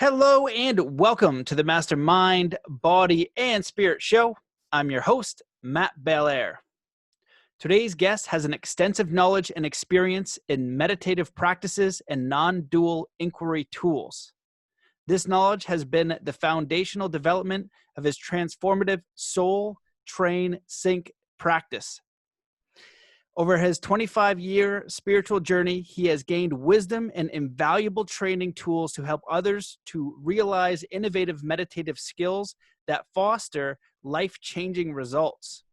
Hello and welcome to the Mastermind, Body, and Spirit Show. I'm your host, Matt Belair. Today's guest has an extensive knowledge and experience in meditative practices and non-dual inquiry tools. This knowledge has been the foundational development of his transformative Soul SoulTranSync practice. Over his 25-year spiritual journey, he has gained wisdom and invaluable training tools to help others to realize innovative meditative skills that foster life-changing results.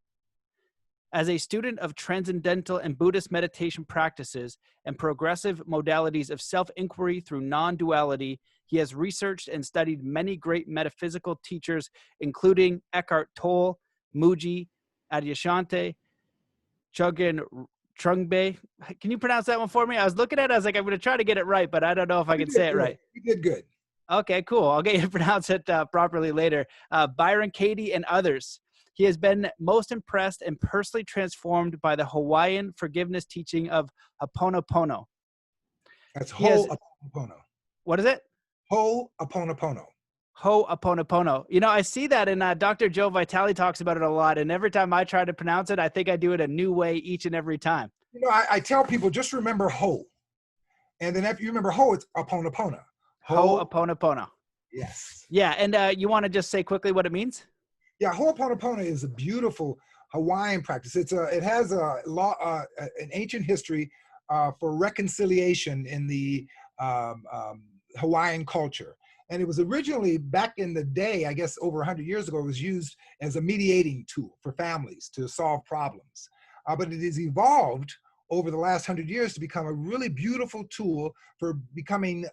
As a student of Transcendental and Buddhist meditation practices and progressive modalities of self-inquiry through non-duality, he has researched and studied many great metaphysical teachers, including Eckhart Tolle, Mooji, Adyashanti, Chogyan Trungpa. Can you pronounce that one for me? I was looking at it. I was like, I'm going to try to get it right, but I don't know if I can say it right. You did good. Okay, cool. I'll get you to pronounce it properly later. Byron Katie and others. He has been most impressed and personally transformed by the Hawaiian forgiveness teaching of Ho'oponopono. That's Ho'oponopono. What is it? Ho'oponopono. Ho'oponopono. You know, I see that, and Dr. Joe Vitale talks about it a lot. And every time I try to pronounce it, I think I do it a new way each and every time. You know, I tell people just remember Ho, and then after you remember Ho, it's Oponopono. Ho'oponopono. Yes. Yeah, and you want to just say quickly what it means? Yeah, Ho'oponopono is a beautiful Hawaiian practice. It has an ancient history for reconciliation in the Hawaiian culture. And it was originally, back in the day, I guess over 100 years ago, it was used as a mediating tool for families to solve problems. But it has evolved over the last 100 years to become a really beautiful tool for becoming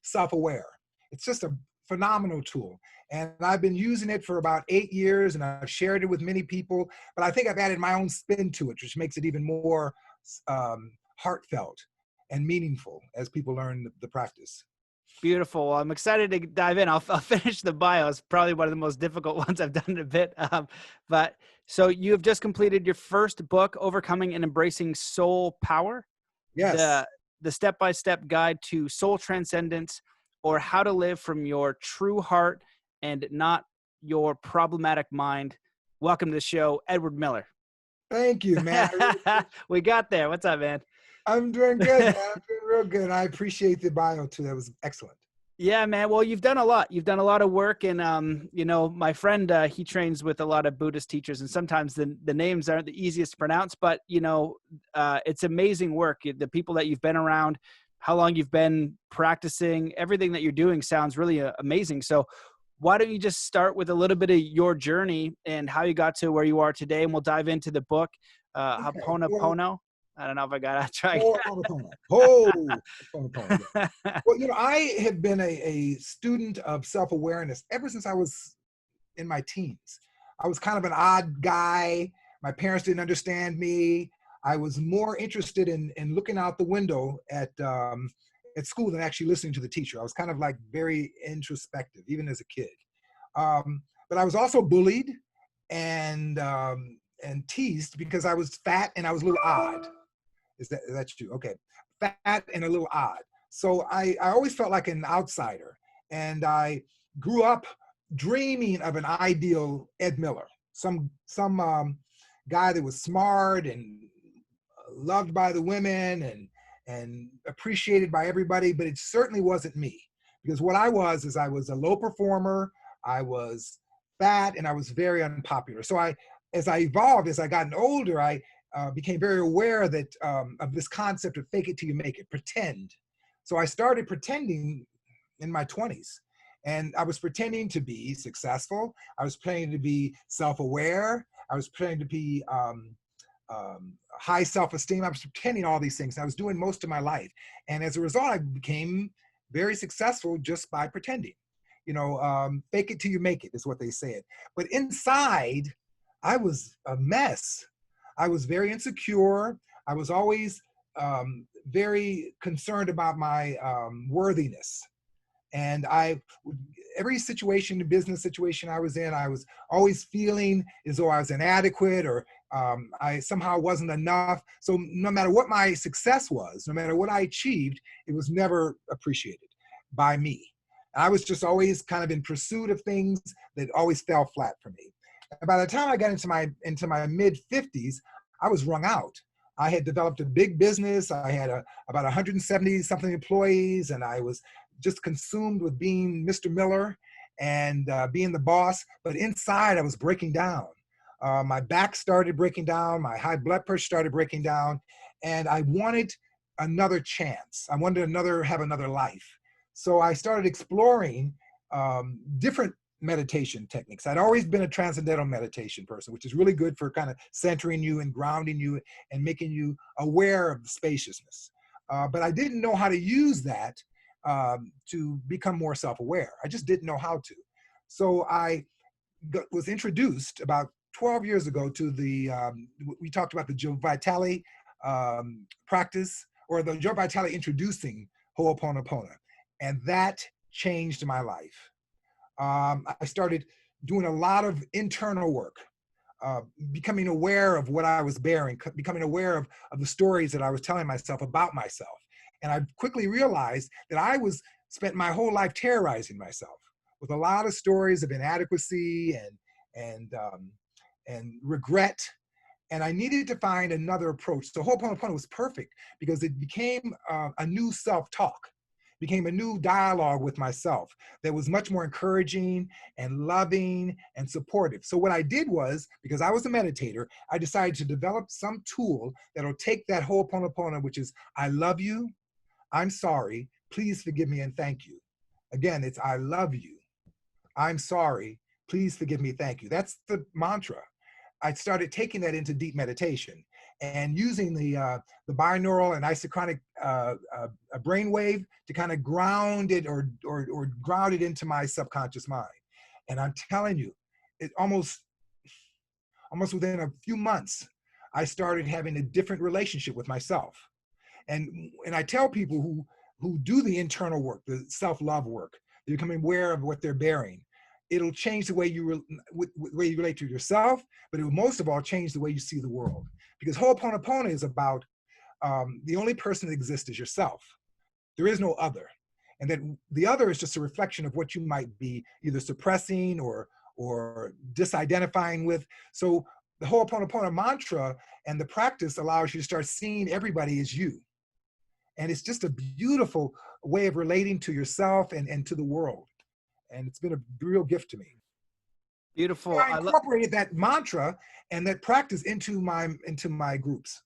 self-aware. It's just a phenomenal tool. And I've been using it for about 8 years, and I've shared it with many people. But I think I've added my own spin to it, which makes it even more heartfelt and meaningful as people learn the practice. Beautiful. Well, I'm excited to dive in. I'll finish the bio. It's probably one of the most difficult ones I've done in a bit. But so you have just completed your first book, Overcoming and Embracing Soul Power. Yes. The step-by-step guide to soul transcendence, or how to live from your true heart and not your problematic mind. Welcome to the show, Edward Miller. Thank you, man. We got there. What's up, man? I'm doing good, man. I'm doing real good. I appreciate the bio too. That was excellent. Yeah, man. Well, you've done a lot. You've done a lot of work. And, you know, my friend, he trains with a lot of Buddhist teachers, and sometimes the names aren't the easiest to pronounce, but, you know, it's amazing work. The people that you've been around, how long you've been practicing, everything that you're doing sounds really amazing. So why don't you just start with a little bit of your journey and how you got to where you are today, and we'll dive into the book, Ho'oponopono. I don't know if I got to try. Ho'oponopono. Yeah. Well, you know, I have been a student of self-awareness ever since I was in my teens. I was kind of an odd guy. My parents didn't understand me. I was more interested in looking out the window at school than actually listening to the teacher. I was kind of like very introspective, even as a kid. But I was also bullied and teased because I was fat and I was a little odd. Is that true? Okay. Fat and a little odd. So I always felt like an outsider. And I grew up dreaming of an ideal Ed Miller, some guy that was smart and loved by the women and appreciated by everybody, but it certainly wasn't me. Because what I was is I was a low performer, I was fat, and I was very unpopular. So as I evolved, as I gotten older, I became very aware that of this concept of fake it till you make it, pretend. So I started pretending in my 20s. And I was pretending to be successful. I was pretending to be self-aware. I was pretending to be high self-esteem. I was pretending all these things. I was doing most of my life. And as a result, I became very successful just by pretending. You know, fake it till you make it is what they said. But inside, I was a mess. I was very insecure. I was always very concerned about my worthiness. And every situation, business situation I was in, I was always feeling as though I was inadequate or I somehow wasn't enough. So no matter what my success was, no matter what I achieved, it was never appreciated. by me. I was just always kind of in pursuit of things that always fell flat for me. And by the time I got into my mid 50s, I was wrung out. I had developed a big business. I had about 170 something employees, and I was just consumed with being Mr. Miller and being the boss. But inside, I was breaking down. My back started breaking down. My high blood pressure started breaking down, and I wanted another chance. I wanted have another life. So I started exploring different meditation techniques. I'd always been a transcendental meditation person, which is really good for kind of centering you and grounding you and making you aware of the spaciousness. But I didn't know how to use that to become more self-aware. I just didn't know how to. So I was introduced about 12 years ago to we talked about the Joe Vitale practice, or the Joe Vitale introducing Ho'oponopono. And that changed my life. I started doing a lot of internal work, becoming aware of what I was bearing, becoming aware of the stories that I was telling myself about myself. And I quickly realized that I spent my whole life terrorizing myself with a lot of stories of inadequacy and regret. And I needed to find another approach. So Ho'oponopono was perfect because it became a new self-talk, became a new dialogue with myself that was much more encouraging and loving and supportive. So what I did was, because I was a meditator, I decided to develop some tool that'll take that Ho'oponopono, which is, I love you, I'm sorry, please forgive me and thank you. Again, it's I love you, I'm sorry, please forgive me, thank you. That's the mantra. I started taking that into deep meditation and using the binaural and isochronic brainwave to kind of ground it or ground it into my subconscious mind. And I'm telling you, it almost within a few months, I started having a different relationship with myself. And I tell people who do the internal work, the self-love work, they're becoming aware of what they're bearing. It'll change the way you relate to yourself, but it will most of all change the way you see the world. Because Ho'oponopono is about the only person that exists is yourself. There is no other. And then the other is just a reflection of what you might be either suppressing or disidentifying with. So the Ho'oponopono mantra and the practice allows you to start seeing everybody as you. And it's just a beautiful way of relating to yourself and to the world. And it's been a real gift to me. Beautiful. So I incorporated that mantra and that practice into my groups.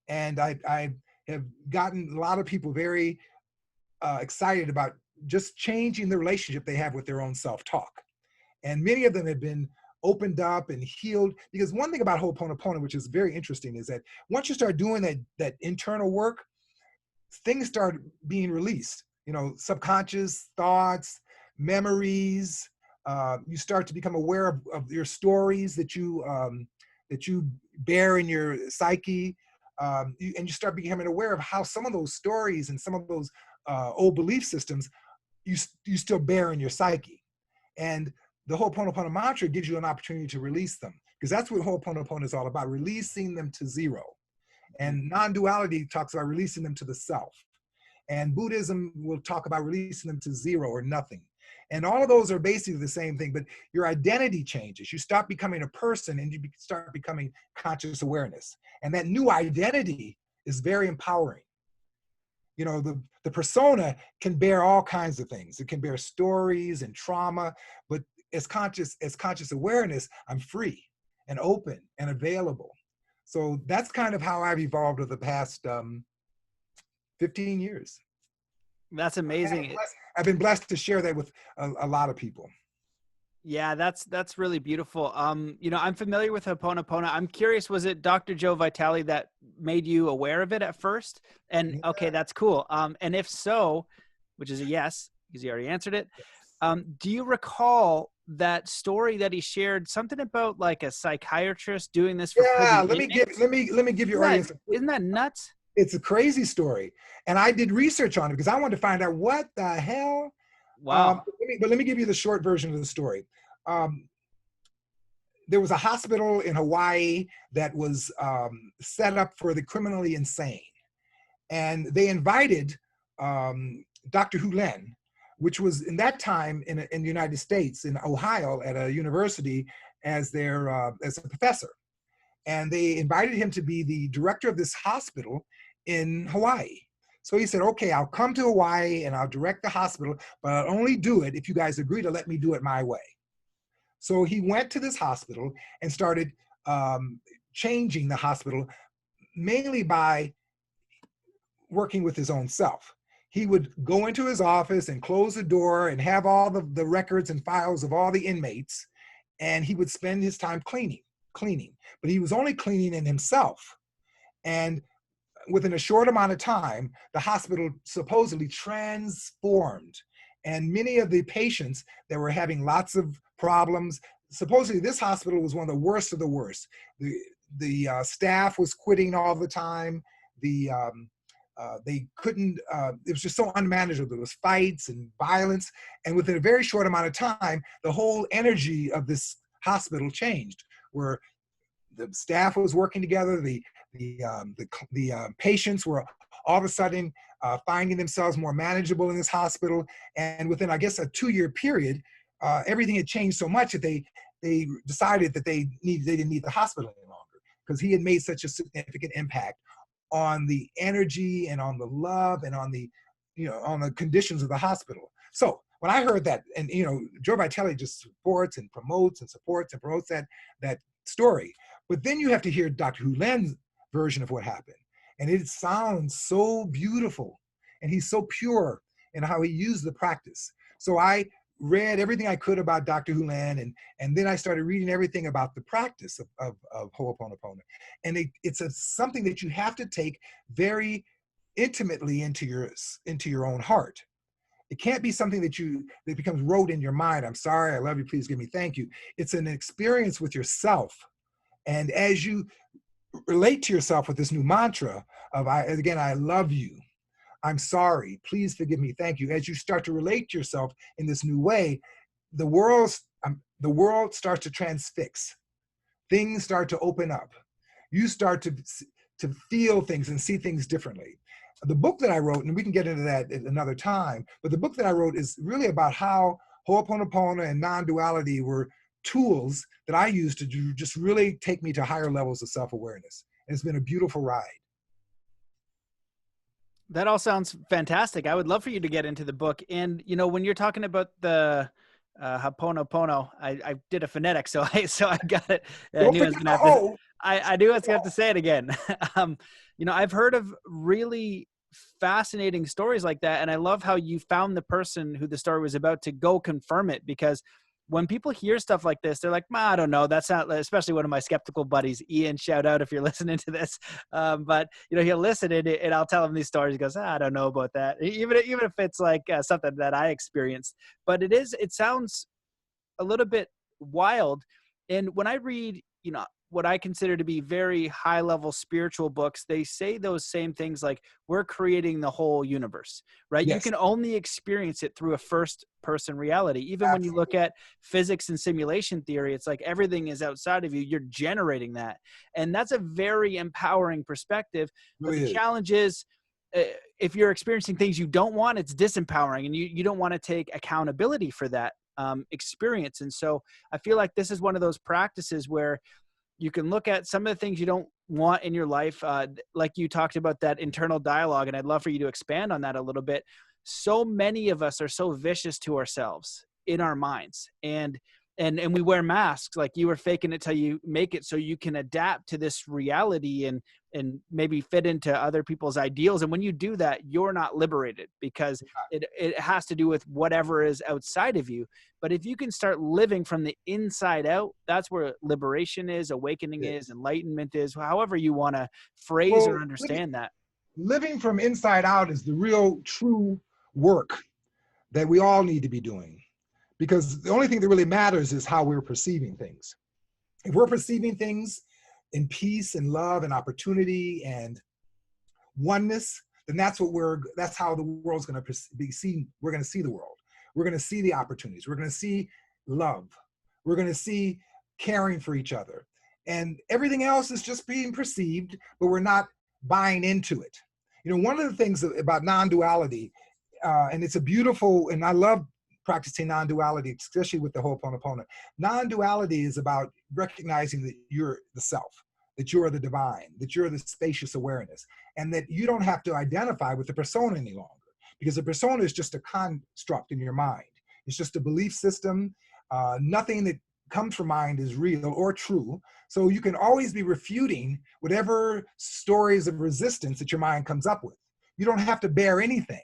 And I have gotten a lot of people very excited about just changing the relationship they have with their own self-talk. And many of them have been opened up and healed. Because one thing about Ho'oponopono, which is very interesting, is that once you start doing that internal work, things start being released. You know, subconscious thoughts, memories. You start to become aware of your stories that you bear in your psyche, and you start becoming aware of how some of those stories and some of those old belief systems you still bear in your psyche. And the Ho'oponopono mantra gives you an opportunity to release them, because that's what Ho'oponopono is all about, releasing them to zero. And non-duality talks about releasing them to the self. And Buddhism will talk about releasing them to zero or nothing. And all of those are basically the same thing, but your identity changes. You stop becoming a person and you start becoming conscious awareness. And that new identity is very empowering. You know, the persona can bear all kinds of things. It can bear stories and trauma, but as conscious awareness, I'm free and open and available. So that's kind of how I've evolved over the past 15 years. That's amazing. I've been blessed to share that with a lot of people. Yeah, that's really beautiful. You know, I'm familiar with Ho'oponopono. I'm curious, was it Dr. Joe Vitale that made you aware of it at first? And Yeah. okay, that's cool. And if so, which is a yes, because you already answered it. Do you recall that story that he shared, something about like a psychiatrist doing this for prison inmates? let me give your audience. Isn't that nuts? It's a crazy story, and I did research on it because I wanted to find out what the hell. Wow. But let me give you the short version of the story. There was a hospital in Hawaii that was set up for the criminally insane, and they invited Dr. Hulen, which was in that time in the United States, in Ohio, at a university as as a professor. And they invited him to be the director of this hospital in Hawaii. So he said, okay, I'll come to Hawaii and I'll direct the hospital, but I'll only do it if you guys agree to let me do it my way. So he went to this hospital and started changing the hospital, mainly by working with his own self. He would go into his office and close the door and have all the records and files of all the inmates, and he would spend his time cleaning. But he was only cleaning in himself. And within a short amount of time, the hospital supposedly transformed. And many of the patients that were having lots of problems, supposedly this hospital was one of the worst of the worst. The staff was quitting all the time. They couldn't, it was just so unmanageable. There was fights and violence. And within a very short amount of time, the whole energy of this hospital changed, where the staff was working together, the patients were all of a sudden finding themselves more manageable in this hospital. And within, I guess, a 2-year period, everything had changed so much that they decided that they didn't need the hospital any longer, because he had made such a significant impact on the energy and on the love and on the, on the conditions of the hospital. So when I heard that, and Joe Vitale just supports and promotes and supports and promotes that story, but then you have to hear Dr. Hulen's version of what happened, and it sounds so beautiful, and he's so pure in how he used the practice. So I read everything I could about Dr. Hulen, and then I started reading everything about the practice of Ho'oponopono. And it's something that you have to take very intimately into your own heart. It can't be something that becomes rote in your mind. I'm sorry, I love you, please give me thank you. It's an experience with yourself. And as you relate to yourself with this new mantra of, I love you, I'm sorry, please forgive me, thank you. As you start to relate to yourself in this new way, the world starts to transfix. Things start to open up. You start to feel things and see things differently. The book that I wrote, and we can get into that at another time, but the book that I wrote is really about how Ho'oponopono and non-duality were tools that I used to just really take me to higher levels of self-awareness. And it's been a beautiful ride. That all sounds fantastic. I would love for you to get into the book. And, when you're talking about the Ho'oponopono, I did a phonetic, so I got it. I knew I was going to have to, I knew I was going to have to say it again. I've heard of really fascinating stories like that. And I love how you found the person who the story was about to go confirm it, because when people hear stuff like this, they're like, I don't know. That's not, especially one of my skeptical buddies, Ian, shout out if you're listening to this. But he'll listen and I'll tell him these stories. He goes, I don't know about that. Even if it's like something that I experienced, but it sounds a little bit wild. And when I read, what I consider to be very high level spiritual books, they say those same things like, we're creating the whole universe, right? Yes. You can only experience it through a first person reality. Even Absolutely. When you look at physics and simulation theory, it's like everything is outside of you. You're generating that. And that's a very empowering perspective. But the challenge is, if you're experiencing things you don't want, it's disempowering, and you don't want to take accountability for that experience. And so I feel like this is one of those practices where you can look at some of the things you don't want in your life. Like you talked about that internal dialogue, and I'd love for you to expand on that a little bit. So many of us are so vicious to ourselves in our minds, and we wear masks. Like you were faking it till you make it, so you can adapt to this reality and maybe fit into other people's ideals. And when you do that, you're not liberated, because it has to do with whatever is outside of you. But if you can start living from the inside out, that's where liberation is, awakening is, enlightenment is, however you want to phrase or understand that. Living from inside out is the real true work that we all need to be doing, because the only thing that really matters is how we're perceiving things. If we're perceiving things in peace and love and opportunity and oneness, then that's how the world's going to be seen. We're going to see the world. We're going to see the opportunities. We're going to see love. We're going to see caring for each other. And everything else is just being perceived, but we're not buying into it. One of the things about non-duality, and it's a beautiful, and I love practicing non-duality, especially with the Ho'oponopono. Non-duality is about recognizing that you're the self, that you're the divine, that you're the spacious awareness, and that you don't have to identify with the persona any longer, because the persona is just a construct in your mind. It's just a belief system. Nothing that comes from mind is real or true. So you can always be refuting whatever stories of resistance that your mind comes up with. You don't have to bear anything.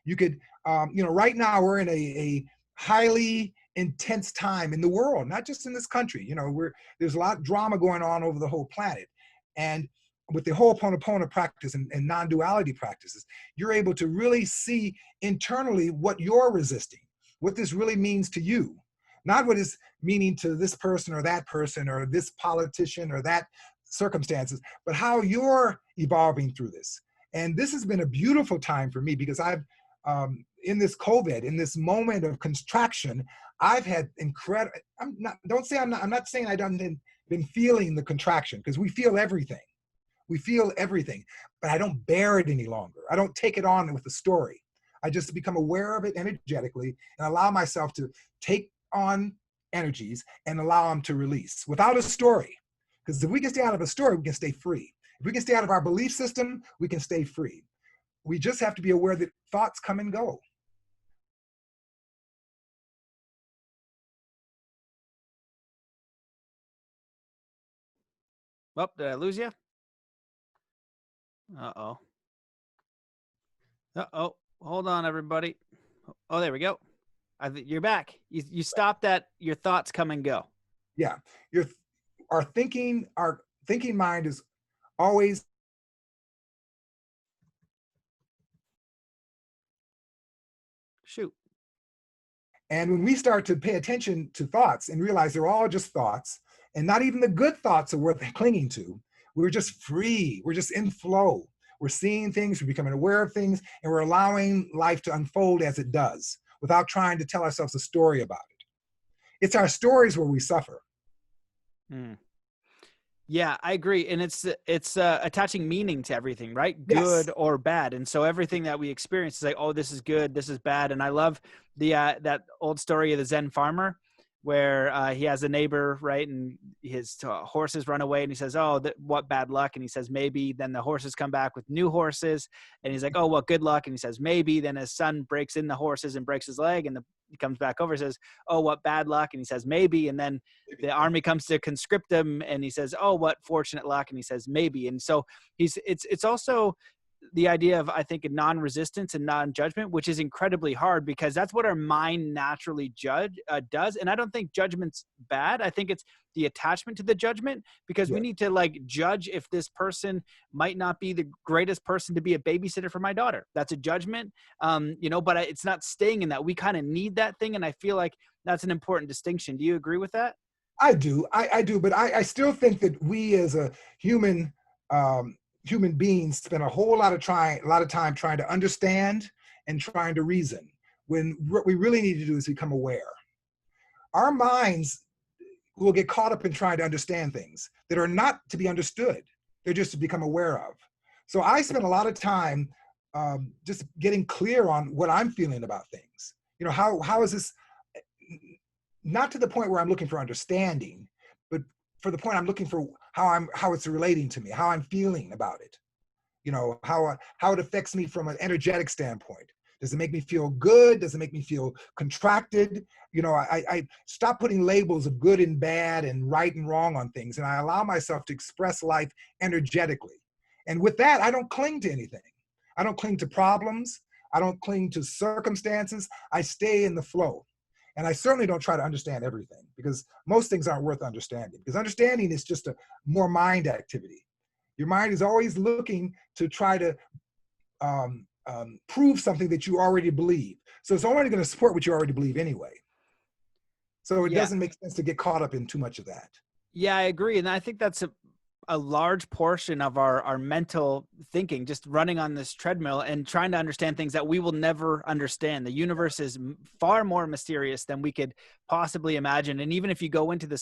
You could, right now we're in a highly intense time in the world, not just in this country. There's a lot of drama going on over the whole planet. And with the Ho'oponopono practice and non-duality practices, you're able to really see internally what you're resisting, what this really means to you. Not what is meaning to this person or this politician or that circumstances, but how you're evolving through this. And this has been a beautiful time for me, because I've, in this COVID, in this moment of contraction, I've had incredible, I'm not saying I haven't been feeling the contraction, because we feel everything. We feel everything, but I don't bear it any longer. I don't take it on with the story. I just become aware of it energetically and allow myself to take on energies and allow them to release without a story. Because if we can stay out of a story, we can stay free. If we can stay out of our belief system, we can stay free. We just have to be aware that thoughts come and go. Well, did I lose you? Uh-oh. Hold on, everybody. Oh, there we go. You're back. You stopped at your thoughts come and go. Yeah. Our thinking mind is always shoot. And when we start to pay attention to thoughts and realize they're all just thoughts, and not even the good thoughts are worth clinging to, we're just free. We're just in flow. We're seeing things, we're becoming aware of things, and we're allowing life to unfold as it does without trying to tell ourselves a story about it. It's our stories where we suffer. Yeah, I agree. And it's attaching meaning to everything, right? Yes. Good or bad. And so everything that we experience is like, oh, this is good, this is bad. And I love that old story of the Zen farmer, where he has a neighbor, right? And his horses run away, and he says, oh, what bad luck. And he says, maybe. Then the horses come back with new horses, and he's like, oh, well, good luck. And he says, maybe. Then his son breaks in the horses and breaks his leg, and he comes back over and says, oh, what bad luck. And he says, maybe. And then the army comes to conscript him, and he says, oh, what fortunate luck. And he says, maybe. And so it's also the idea of, I think, non-resistance and non-judgment, which is incredibly hard, because that's what our mind naturally does. And I don't think judgment's bad. I think it's the attachment to the judgment, because we need to judge if this person might not be the greatest person to be a babysitter for my daughter. That's a judgment, but it's not staying in that. We kind of need that thing. And I feel like that's an important distinction. Do you agree with that? I do. I do. But I still think that we as a human beings spend a whole lot of time trying to understand and trying to reason, when what we really need to do is become aware. Our minds will get caught up in trying to understand things that are not to be understood. They're just to become aware of. So I spend a lot of time just getting clear on what I'm feeling about things. How is this, not to the point where I'm looking for understanding, but for the point I'm looking for how it's relating to me, how I'm feeling about it. How it affects me from an energetic standpoint. Does it make me feel good? Does it make me feel contracted? I stop putting labels of good and bad and right and wrong on things, and I allow myself to express life energetically. And with that, I don't cling to anything. I don't cling to problems. I don't cling to circumstances. I stay in the flow. And I certainly don't try to understand everything, because most things aren't worth understanding, because understanding is just a more mind activity. Your mind is always looking to try to prove something that you already believe. So it's only going to support what you already believe anyway. So it doesn't make sense to get caught up in too much of that. Yeah, I agree. And I think that's a large portion of our mental thinking, just running on this treadmill and trying to understand things that we will never understand. The universe is far more mysterious than we could possibly imagine. And even if you go into the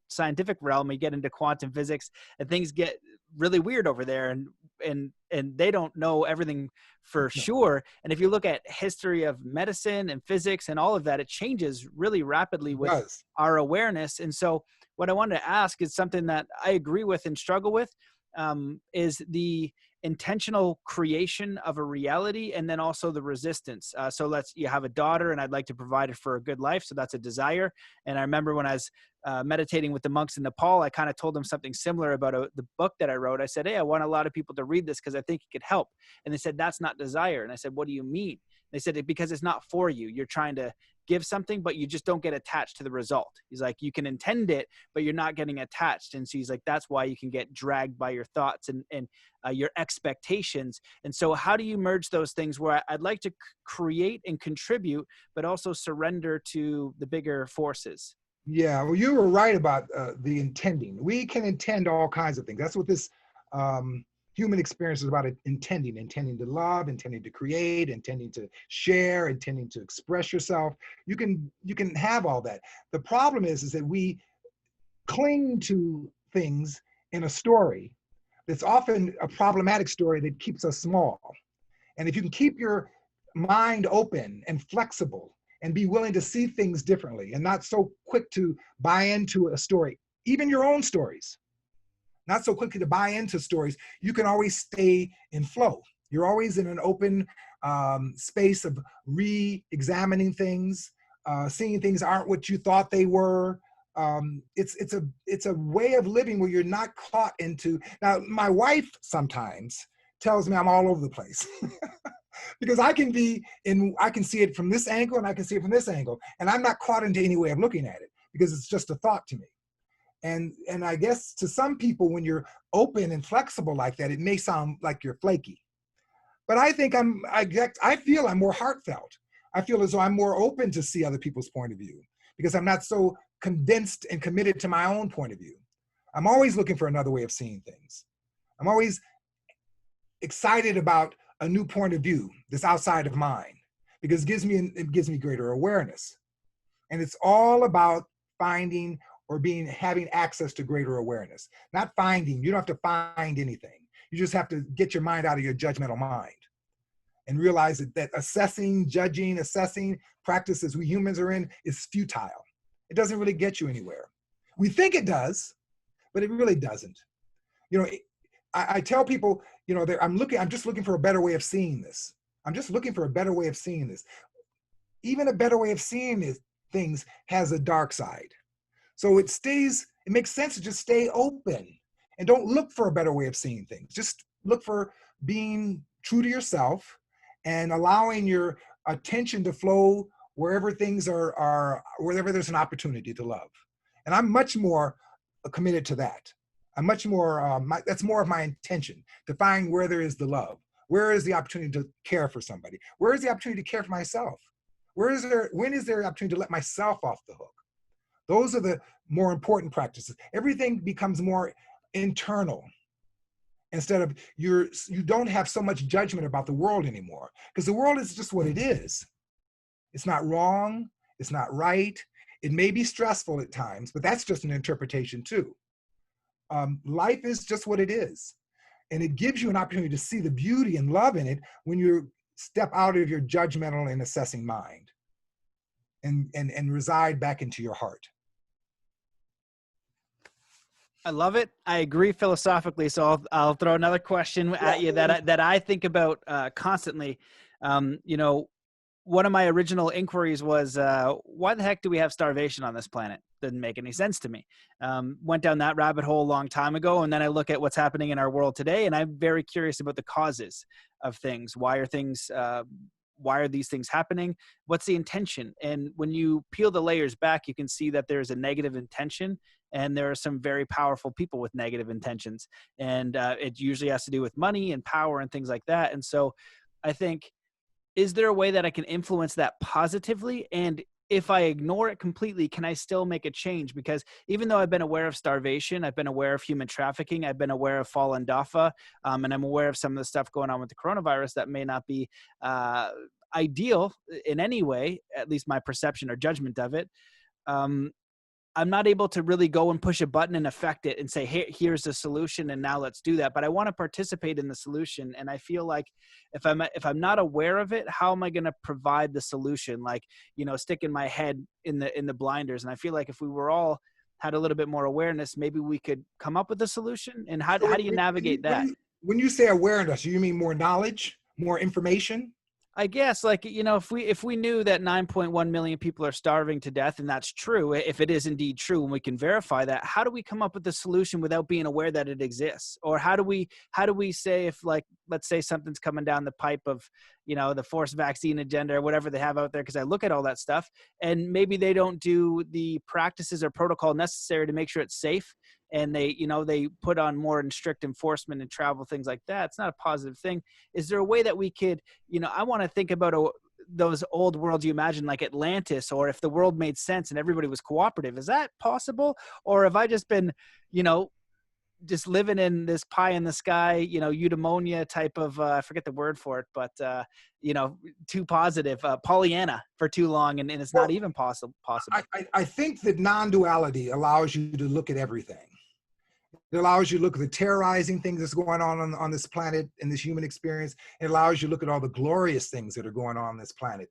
scientific realm, you get into quantum physics, and things get really weird over there. And and they don't know everything for sure. And if you look at history of medicine and physics and all of that, it changes really rapidly with our awareness. And so what I wanted to ask is something that I agree with and struggle with, is the intentional creation of a reality, and then also the resistance. So you have a daughter, and I'd like to provide her for a good life. So that's a desire. And I remember when I was meditating with the monks in Nepal, I kind of told them something similar about the book that I wrote. I said, hey, I want a lot of people to read this because I think it could help. And they said, that's not desire. And I said, what do you mean? They said, because it's not for you. You're trying to give something, but you just don't get attached to the result. He's like, you can intend it, but you're not getting attached. And so he's like, that's why you can get dragged by your thoughts and your expectations. And so how do you merge those things where I'd like to create and contribute, but also surrender to the bigger forces? Yeah, well, you were right about the intending. We can intend all kinds of things. That's what this human experience is about, intending to love, intending to create, intending to share, intending to express yourself. You can have all that. The problem is that we cling to things in a story that's often a problematic story that keeps us small. And if you can keep your mind open and flexible and be willing to see things differently and not so quick to buy into a story, even your own stories, not so quickly to buy into stories, you can always stay in flow. You're always in an open space of re-examining things, seeing things aren't what you thought they were. It's a way of living where you're not caught into. Now, my wife sometimes tells me I'm all over the place because I can see it from this angle and I can see it from this angle, and I'm not caught into any way of looking at it because it's just a thought to me. And I guess to some people, when you're open and flexible like that, it may sound like you're flaky. But I think I feel I'm more heartfelt. I feel as though I'm more open to see other people's point of view because I'm not so condensed and committed to my own point of view. I'm always looking for another way of seeing things. I'm always excited about a new point of view that's outside of mine because it gives me greater awareness. And it's all about finding or having access to greater awareness. Not finding, you don't have to find anything. You just have to get your mind out of your judgmental mind and realize that assessing, judging, assessing practices we humans are in is futile. It doesn't really get you anywhere. We think it does, but it really doesn't. You know, I tell people, you know, I'm just looking for a better way of seeing this. I'm just looking for a better way of seeing this. Even a better way of seeing things has a dark side. So it makes sense to just stay open and don't look for a better way of seeing things. Just look for being true to yourself and allowing your attention to flow wherever things wherever there's an opportunity to love. And I'm much more committed to that. I'm much more, that's more of my intention, to find where there is the love. Where is the opportunity to care for somebody? Where is the opportunity to care for myself? When is there an opportunity to let myself off the hook? Those are the more important practices. Everything becomes more internal instead of you don't have so much judgment about the world anymore because the world is just what it is. It's not wrong. It's not right. It may be stressful at times, but that's just an interpretation too. Life is just what it is. And it gives you an opportunity to see the beauty and love in it when you step out of your judgmental and assessing mind and reside back into your heart. I love it. I agree philosophically. So I'll throw another question at you that I think about constantly. You know, one of my original inquiries was, why the heck do we have starvation on this planet? Didn't make any sense to me. Went down that rabbit hole a long time ago. And then I look at what's happening in our world today, and I'm very curious about the causes of things. Why are these things happening? What's the intention? And when you peel the layers back, you can see that there's a negative intention, and there are some very powerful people with negative intentions. And it usually has to do with money and power and things like that. And so I think, is there a way that I can influence that positively? And if I ignore it completely, can I still make a change? Because even though I've been aware of starvation, I've been aware of human trafficking, I've been aware of fallen dafa, and I'm aware of some of the stuff going on with the coronavirus that may not be ideal in any way, at least my perception or judgment of it. I'm not able to really go and push a button and affect it and say, hey, here's the solution, and now let's do that. But I want to participate in the solution. And I feel like if I'm not aware of it, how am I going to provide the solution? Like, sticking my head in the blinders. And I feel like if we were all had a little bit more awareness, maybe we could come up with a solution. And how do you navigate that? When you say awareness, you mean more knowledge, more information? I guess, like, if we knew that 9.1 million people are starving to death, and that's true, if it is indeed true, and we can verify that, how do we come up with a solution without being aware that it exists? Or how do we say, if, like, let's say something's coming down the pipe of, the forced vaccine agenda or whatever they have out there, because I look at all that stuff and maybe they don't do the practices or protocol necessary to make sure it's safe. And they put on more strict enforcement and travel, things like that. It's not a positive thing. Is there a way that we could, I want to think about those old worlds you imagine, like Atlantis, or if the world made sense and everybody was cooperative. Is that possible? Or have I just been, just living in this pie in the sky, eudaimonia type of, I forget the word for it, but, too positive, Pollyanna for too long, and it's not even possible. I think that non-duality allows you to look at everything. It allows you to look at the terrorizing things that's going on this planet, in this human experience. It allows you to look at all the glorious things that are going on this planet.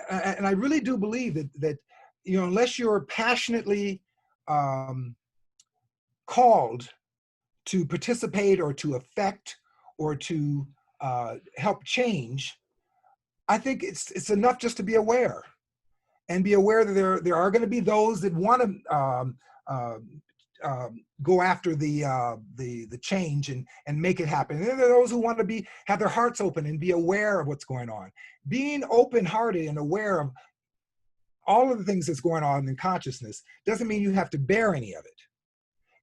And I really do believe that unless you're passionately called to participate or to affect or to help change, I think it's enough just to be aware, and be aware that there are going to be those that want to go after the change and make it happen. And then there are those who want to have their hearts open and be aware of what's going on. Being open-hearted and aware of all of the things that's going on in consciousness doesn't mean you have to bear any of it.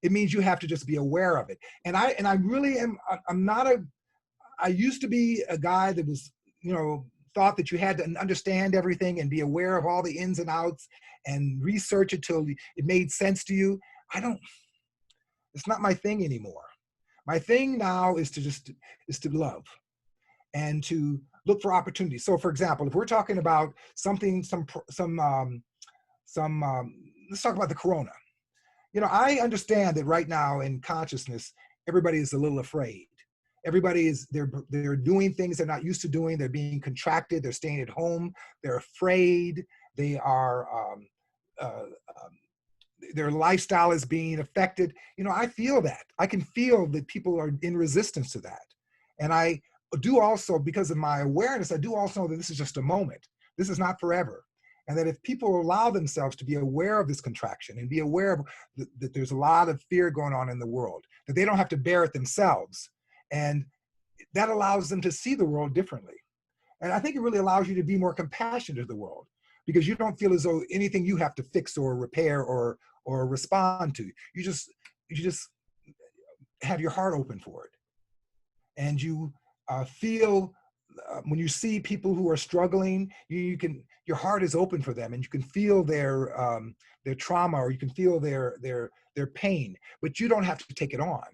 It means you have to just be aware of it. And I really am. I used to be a guy that was, thought that you had to understand everything and be aware of all the ins and outs and research it till it made sense to you. It's not my thing anymore. My thing now is to love and to look for opportunities. So, for example, if we're talking about something, let's talk about the corona. I understand that right now in consciousness, everybody is a little afraid. Everybody they're doing things they're not used to doing. They're being contracted. They're staying at home. They're afraid. They are, their lifestyle is being affected. I feel that. I can feel that people are in resistance to that. And I do also, because of my awareness, I do also know that this is just a moment. This is not forever. And that if people allow themselves to be aware of this contraction and be aware of that there's a lot of fear going on in the world, that they don't have to bear it themselves. And that allows them to see the world differently. And I think it really allows you to be more compassionate to the world, because you don't feel as though anything you have to fix or repair or respond to. You just have your heart open for it. And you feel, when you see people who are struggling, your heart is open for them, and you can feel their trauma, or you can feel their pain, but you don't have to take it on.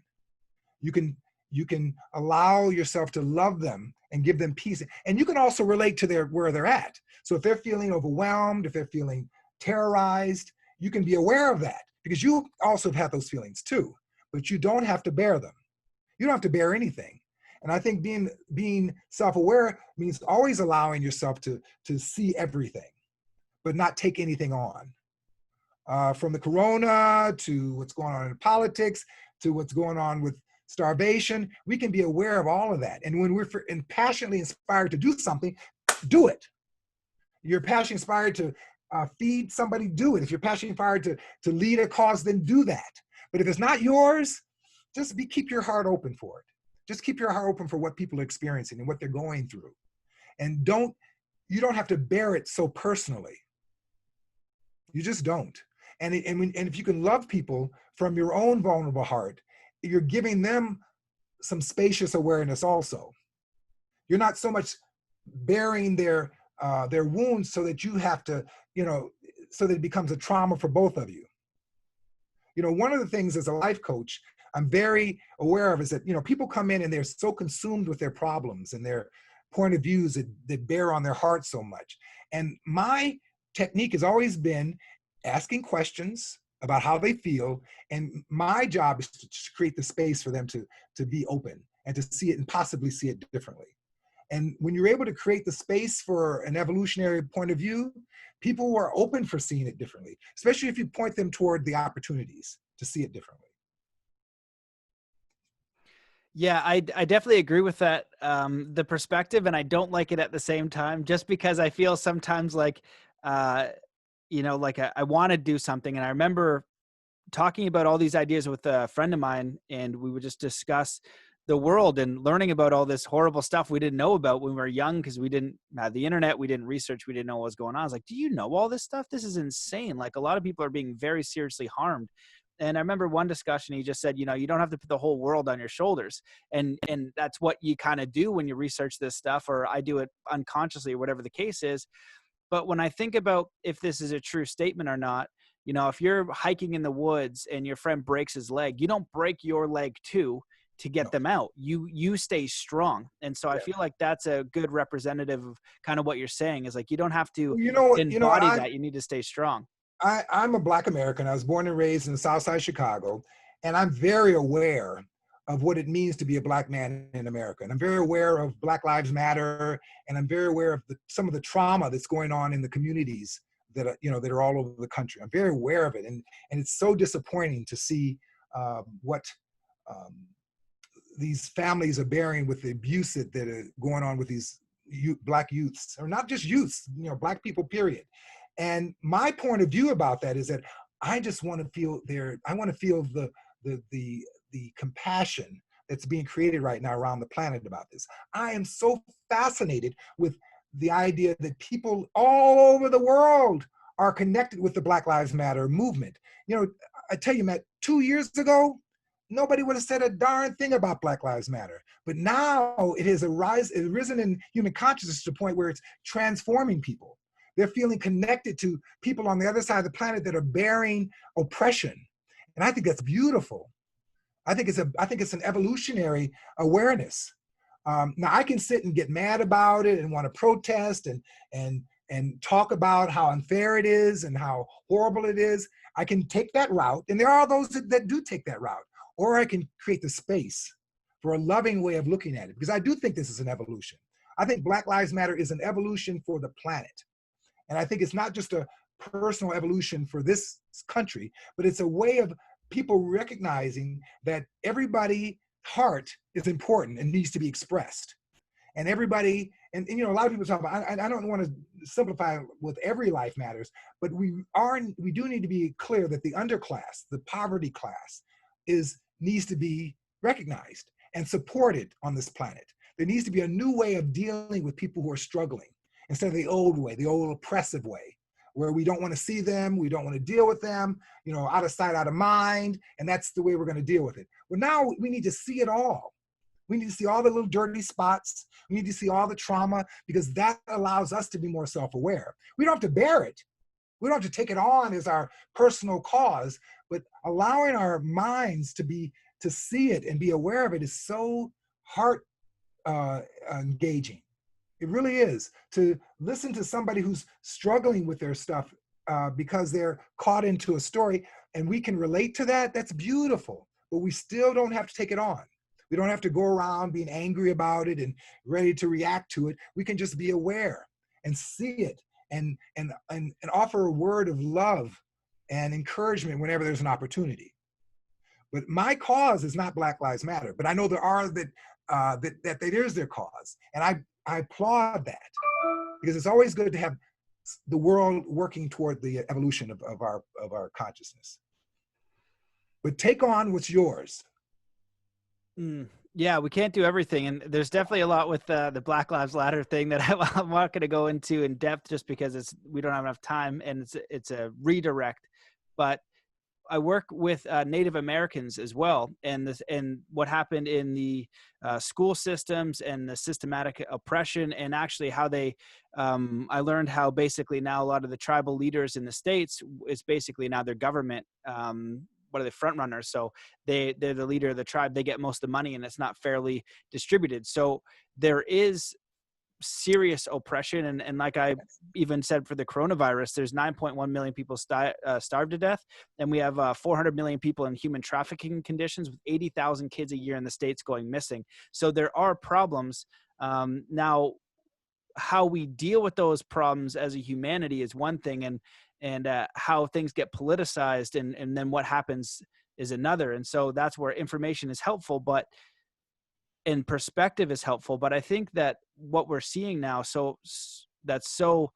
You can allow yourself to love them and give them peace, and you can also relate to where they're at. So if they're feeling overwhelmed, if they're feeling terrorized, you can be aware of that, because you also have had those feelings too, but you don't have to bear them. You don't have to bear anything. And I think being self-aware means always allowing yourself to see everything, but not take anything on. From the corona to what's going on in politics, to what's going on with starvation, we can be aware of all of that. And when we're passionately inspired to do something, do it. You're passionately inspired to feed somebody, do it. If you're passionately inspired to lead a cause, then do that. But if it's not yours, just keep your heart open for it. Just keep your heart open for what people are experiencing and what they're going through. And you don't have to bear it so personally. You just don't. And if you can love people from your own vulnerable heart, you're giving them some spacious awareness also. You're not so much bearing their wounds so that you have to, so that it becomes a trauma for both of you. One of the things as a life coach I'm very aware of is that, people come in and they're so consumed with their problems and their point of views that bear on their heart so much. And my technique has always been asking questions, about how they feel. And my job is to create the space for them to be open and to see it and possibly see it differently. And when you're able to create the space for an evolutionary point of view, people are open for seeing it differently, especially if you point them toward the opportunities to see it differently. Yeah, I definitely agree with that, the perspective, and I don't like it at the same time, just because I feel sometimes like, like I want to do something. And I remember talking about all these ideas with a friend of mine, and we would just discuss the world and learning about all this horrible stuff we didn't know about when we were young, because we didn't have the internet, we didn't research, we didn't know what was going on. I was like, do you know all this stuff? This is insane. Like, a lot of people are being very seriously harmed. And I remember one discussion, he just said, you don't have to put the whole world on your shoulders. And that's what you kind of do when you research this stuff, or I do it unconsciously or whatever the case is. But when I think about if this is a true statement or not, if you're hiking in the woods and your friend breaks his leg, you don't break your leg too to get them out. You stay strong. And so I feel like that's a good representative of kind of what you're saying, is like, you don't have to embody that. You need to stay strong. I'm a Black American. I was born and raised in South Side Chicago, and I'm very aware of what it means to be a Black man in America. And I'm very aware of Black Lives Matter, and I'm very aware of some of the trauma that's going on in the communities that are all over the country. I'm very aware of it, and it's so disappointing to see what these families are bearing with the abuse that are going on with these Black youths, or not just youths, Black people, period. And my point of view about that is that I just want to feel I want to feel the compassion that's being created right now around the planet about this. I am so fascinated with the idea that people all over the world are connected with the Black Lives Matter movement. I tell you, Matt, 2 years ago, nobody would have said a darn thing about Black Lives Matter. But now it has risen in human consciousness to the point where it's transforming people. They're feeling connected to people on the other side of the planet that are bearing oppression. And I think that's beautiful. I think it's an evolutionary awareness. Now I can sit and get mad about it and want to protest and talk about how unfair it is and how horrible it is. I can take that route, and there are those that do take that route. Or I can create the space for a loving way of looking at it, because I do think this is an evolution. I think Black Lives Matter is an evolution for the planet. And I think it's not just a personal evolution for this country, but it's a way of people recognizing that everybody's heart is important and needs to be expressed. And everybody, and a lot of people talk about, I don't want to simplify with every life matters, but we do need to be clear that the underclass, the poverty class, needs to be recognized and supported on this planet. There needs to be a new way of dealing with people who are struggling, instead of the old way, the old oppressive way, where we don't want to see them, we don't want to deal with them, out of sight, out of mind, and that's the way we're going to deal with it. Well, now we need to see it all. We need to see all the little dirty spots. We need to see all the trauma, because that allows us to be more self-aware. We don't have to bear it. We don't have to take it on as our personal cause, but allowing our minds to see it and be aware of it is so heart engaging. It really is. To listen to somebody who's struggling with their stuff because they're caught into a story and we can relate to that, that's beautiful. But we still don't have to take it on. We don't have to go around being angry about it and ready to react to it. We can just be aware and see it and offer a word of love and encouragement whenever there's an opportunity. But my cause is not Black Lives Matter, but I know there are that is their cause. And I applaud that, because it's always good to have the world working toward the evolution of our consciousness. But take on what's yours. Yeah, we can't do everything. And there's definitely a lot with the Black Lives Matter thing that I'm not going to go into in depth, just because we don't have enough time, and it's a redirect. But I work with Native Americans as well, and what happened in the school systems and the systematic oppression, and actually how they, I learned how basically now a lot of the tribal leaders in the States is basically now their government. What are the front runners? So they're the leader of the tribe. They get most of the money, and it's not fairly distributed. So there is serious oppression. And like I even said for the coronavirus, there's 9.1 million people starved to death. And we have 400 million people in human trafficking conditions, with 80,000 kids a year in the States going missing. So there are problems. Now, how we deal with those problems as a humanity is one thing, and how things get politicized and then what happens is another. And so that's where information is helpful, and perspective is helpful. But I think that what we're seeing now, so that's so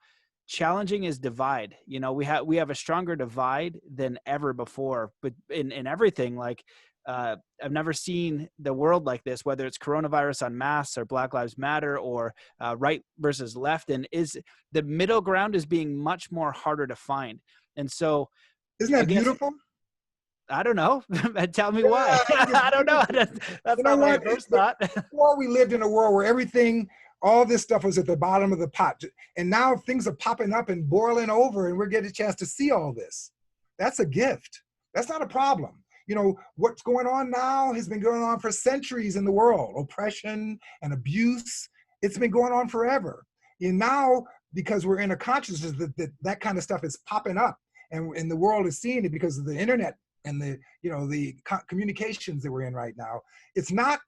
challenging, is divide. You know, we have a stronger divide than ever before, but in everything. Like, I've never seen the world like this, whether it's coronavirus on masks or Black Lives Matter or right versus left. And is the middle ground is being much more harder to find. And so Isn't that beautiful? I don't know. Tell me why. I don't know. That's not my first thought. Before, we lived in a world where everything, all this stuff was at the bottom of the pot. And now things are popping up and boiling over, and we're getting a chance to see all this. That's a gift. That's not a problem. You know, what's going on now has been going on for centuries in the world. Oppression and abuse, it's been going on forever. And now, because we're in a consciousness that kind of stuff is popping up, and the world is seeing it because of the internet and the, you know, the communications that we're in right now. It's not,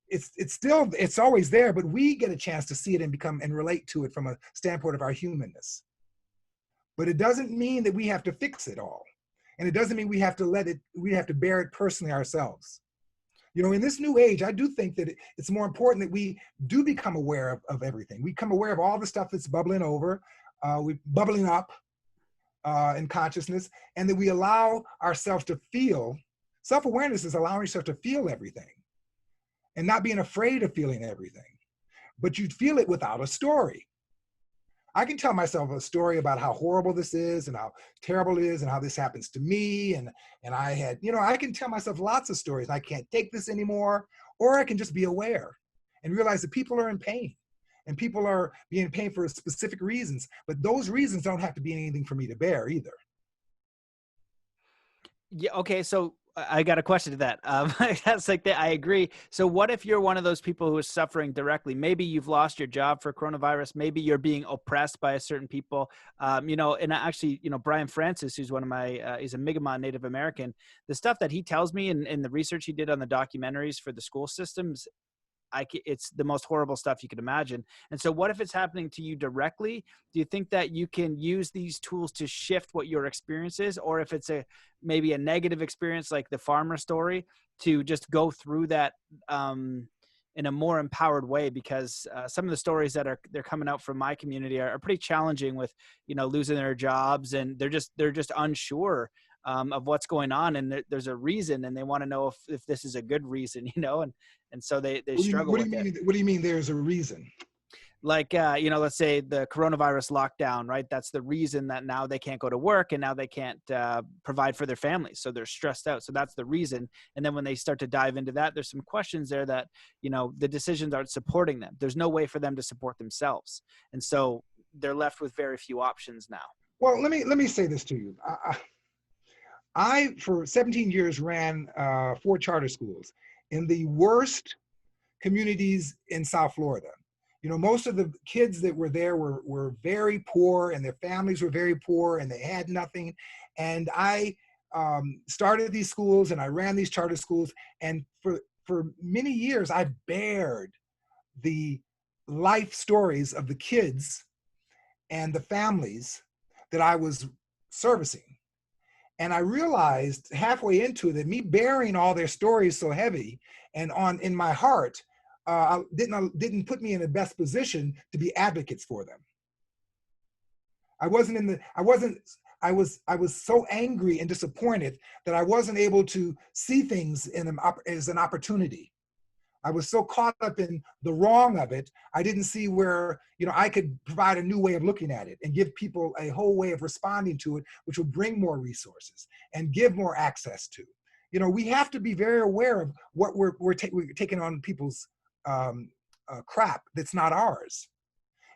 it's always there, but we get a chance to see it and relate to it from a standpoint of our humanness. But it doesn't mean that we have to fix it all. And it doesn't mean we have to bear it personally ourselves. You know, in this new age, I do think that it's more important that we do become aware of everything. We become aware of all the stuff that's bubbling over, bubbling up in consciousness, and that we allow ourselves to feel. Self-awareness is allowing yourself to feel everything and not being afraid of feeling everything. But you feel it without a story. I can tell myself a story about how horrible this is and how terrible it is and how this happens to me. And I had, you know, I can tell myself lots of stories. I can't take this anymore. Or I can just be aware and realize that people are in pain, and people are being in pain for specific reasons. But those reasons don't have to be anything for me to bear either. Yeah. Okay. So I got a question to that. That's like that. I agree. So what if you're one of those people who is suffering directly? Maybe you've lost your job for coronavirus. Maybe you're being oppressed by a certain people. You know, and actually, you know, Brian Francis, who's one of my, he's a Mi'kmaq Native American. The stuff that he tells me in the research he did on the documentaries for the school systems, it's the most horrible stuff you could imagine. And so what if it's happening to you directly? Do you think that you can use these tools to shift what your experience is? Or if it's maybe a negative experience, like the farmer story, to just go through that in a more empowered way? Because some of the stories that they're coming out from my community are pretty challenging, with, you know, losing their jobs, and they're just unsure of what's going on, and there's a reason, and they want to know if this is a good reason, you know, and so they struggle with it. What do you mean there's a reason? Like, you know, let's say the coronavirus lockdown, right? That's the reason that now they can't go to work, and now they can't provide for their families. So they're stressed out. So that's the reason. And then when they start to dive into that, there's some questions there that, you know, the decisions aren't supporting them. There's no way for them to support themselves. And so they're left with very few options now. Well, let me say this to you. I for 17 years, ran 4 charter schools in the worst communities in South Florida. You know, most of the kids that were there were very poor, and their families were very poor, and they had nothing. And I started these schools, and I ran these charter schools. And for many years, I bared the life stories of the kids and the families that I was servicing. And I realized halfway into it that me bearing all their stories so heavy and in my heart didn't put me in the best position to be advocates for them. I was so angry and disappointed that I wasn't able to see things as an opportunity. I was so caught up in the wrong of it, I didn't see where, you know, I could provide a new way of looking at it and give people a whole way of responding to it, which will bring more resources and give more access to. You know, we have to be very aware of what we're taking on people's crap that's not ours.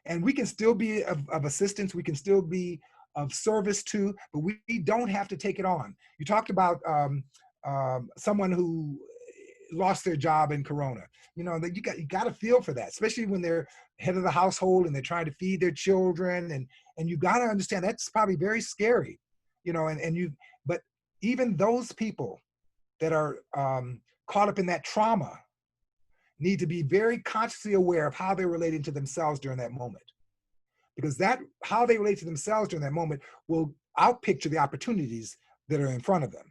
And we can still be of assistance, we can still be of service to, but we don't have to take it on. You talked about someone who lost their job in Corona. You know, that you got to feel for that, especially when they're head of the household and they're trying to feed their children, and you got to understand that's probably very scary, you know, but even those people that are caught up in that trauma need to be very consciously aware of how they're relating to themselves during that moment, because that how they relate to themselves during that moment will outpicture the opportunities that are in front of them.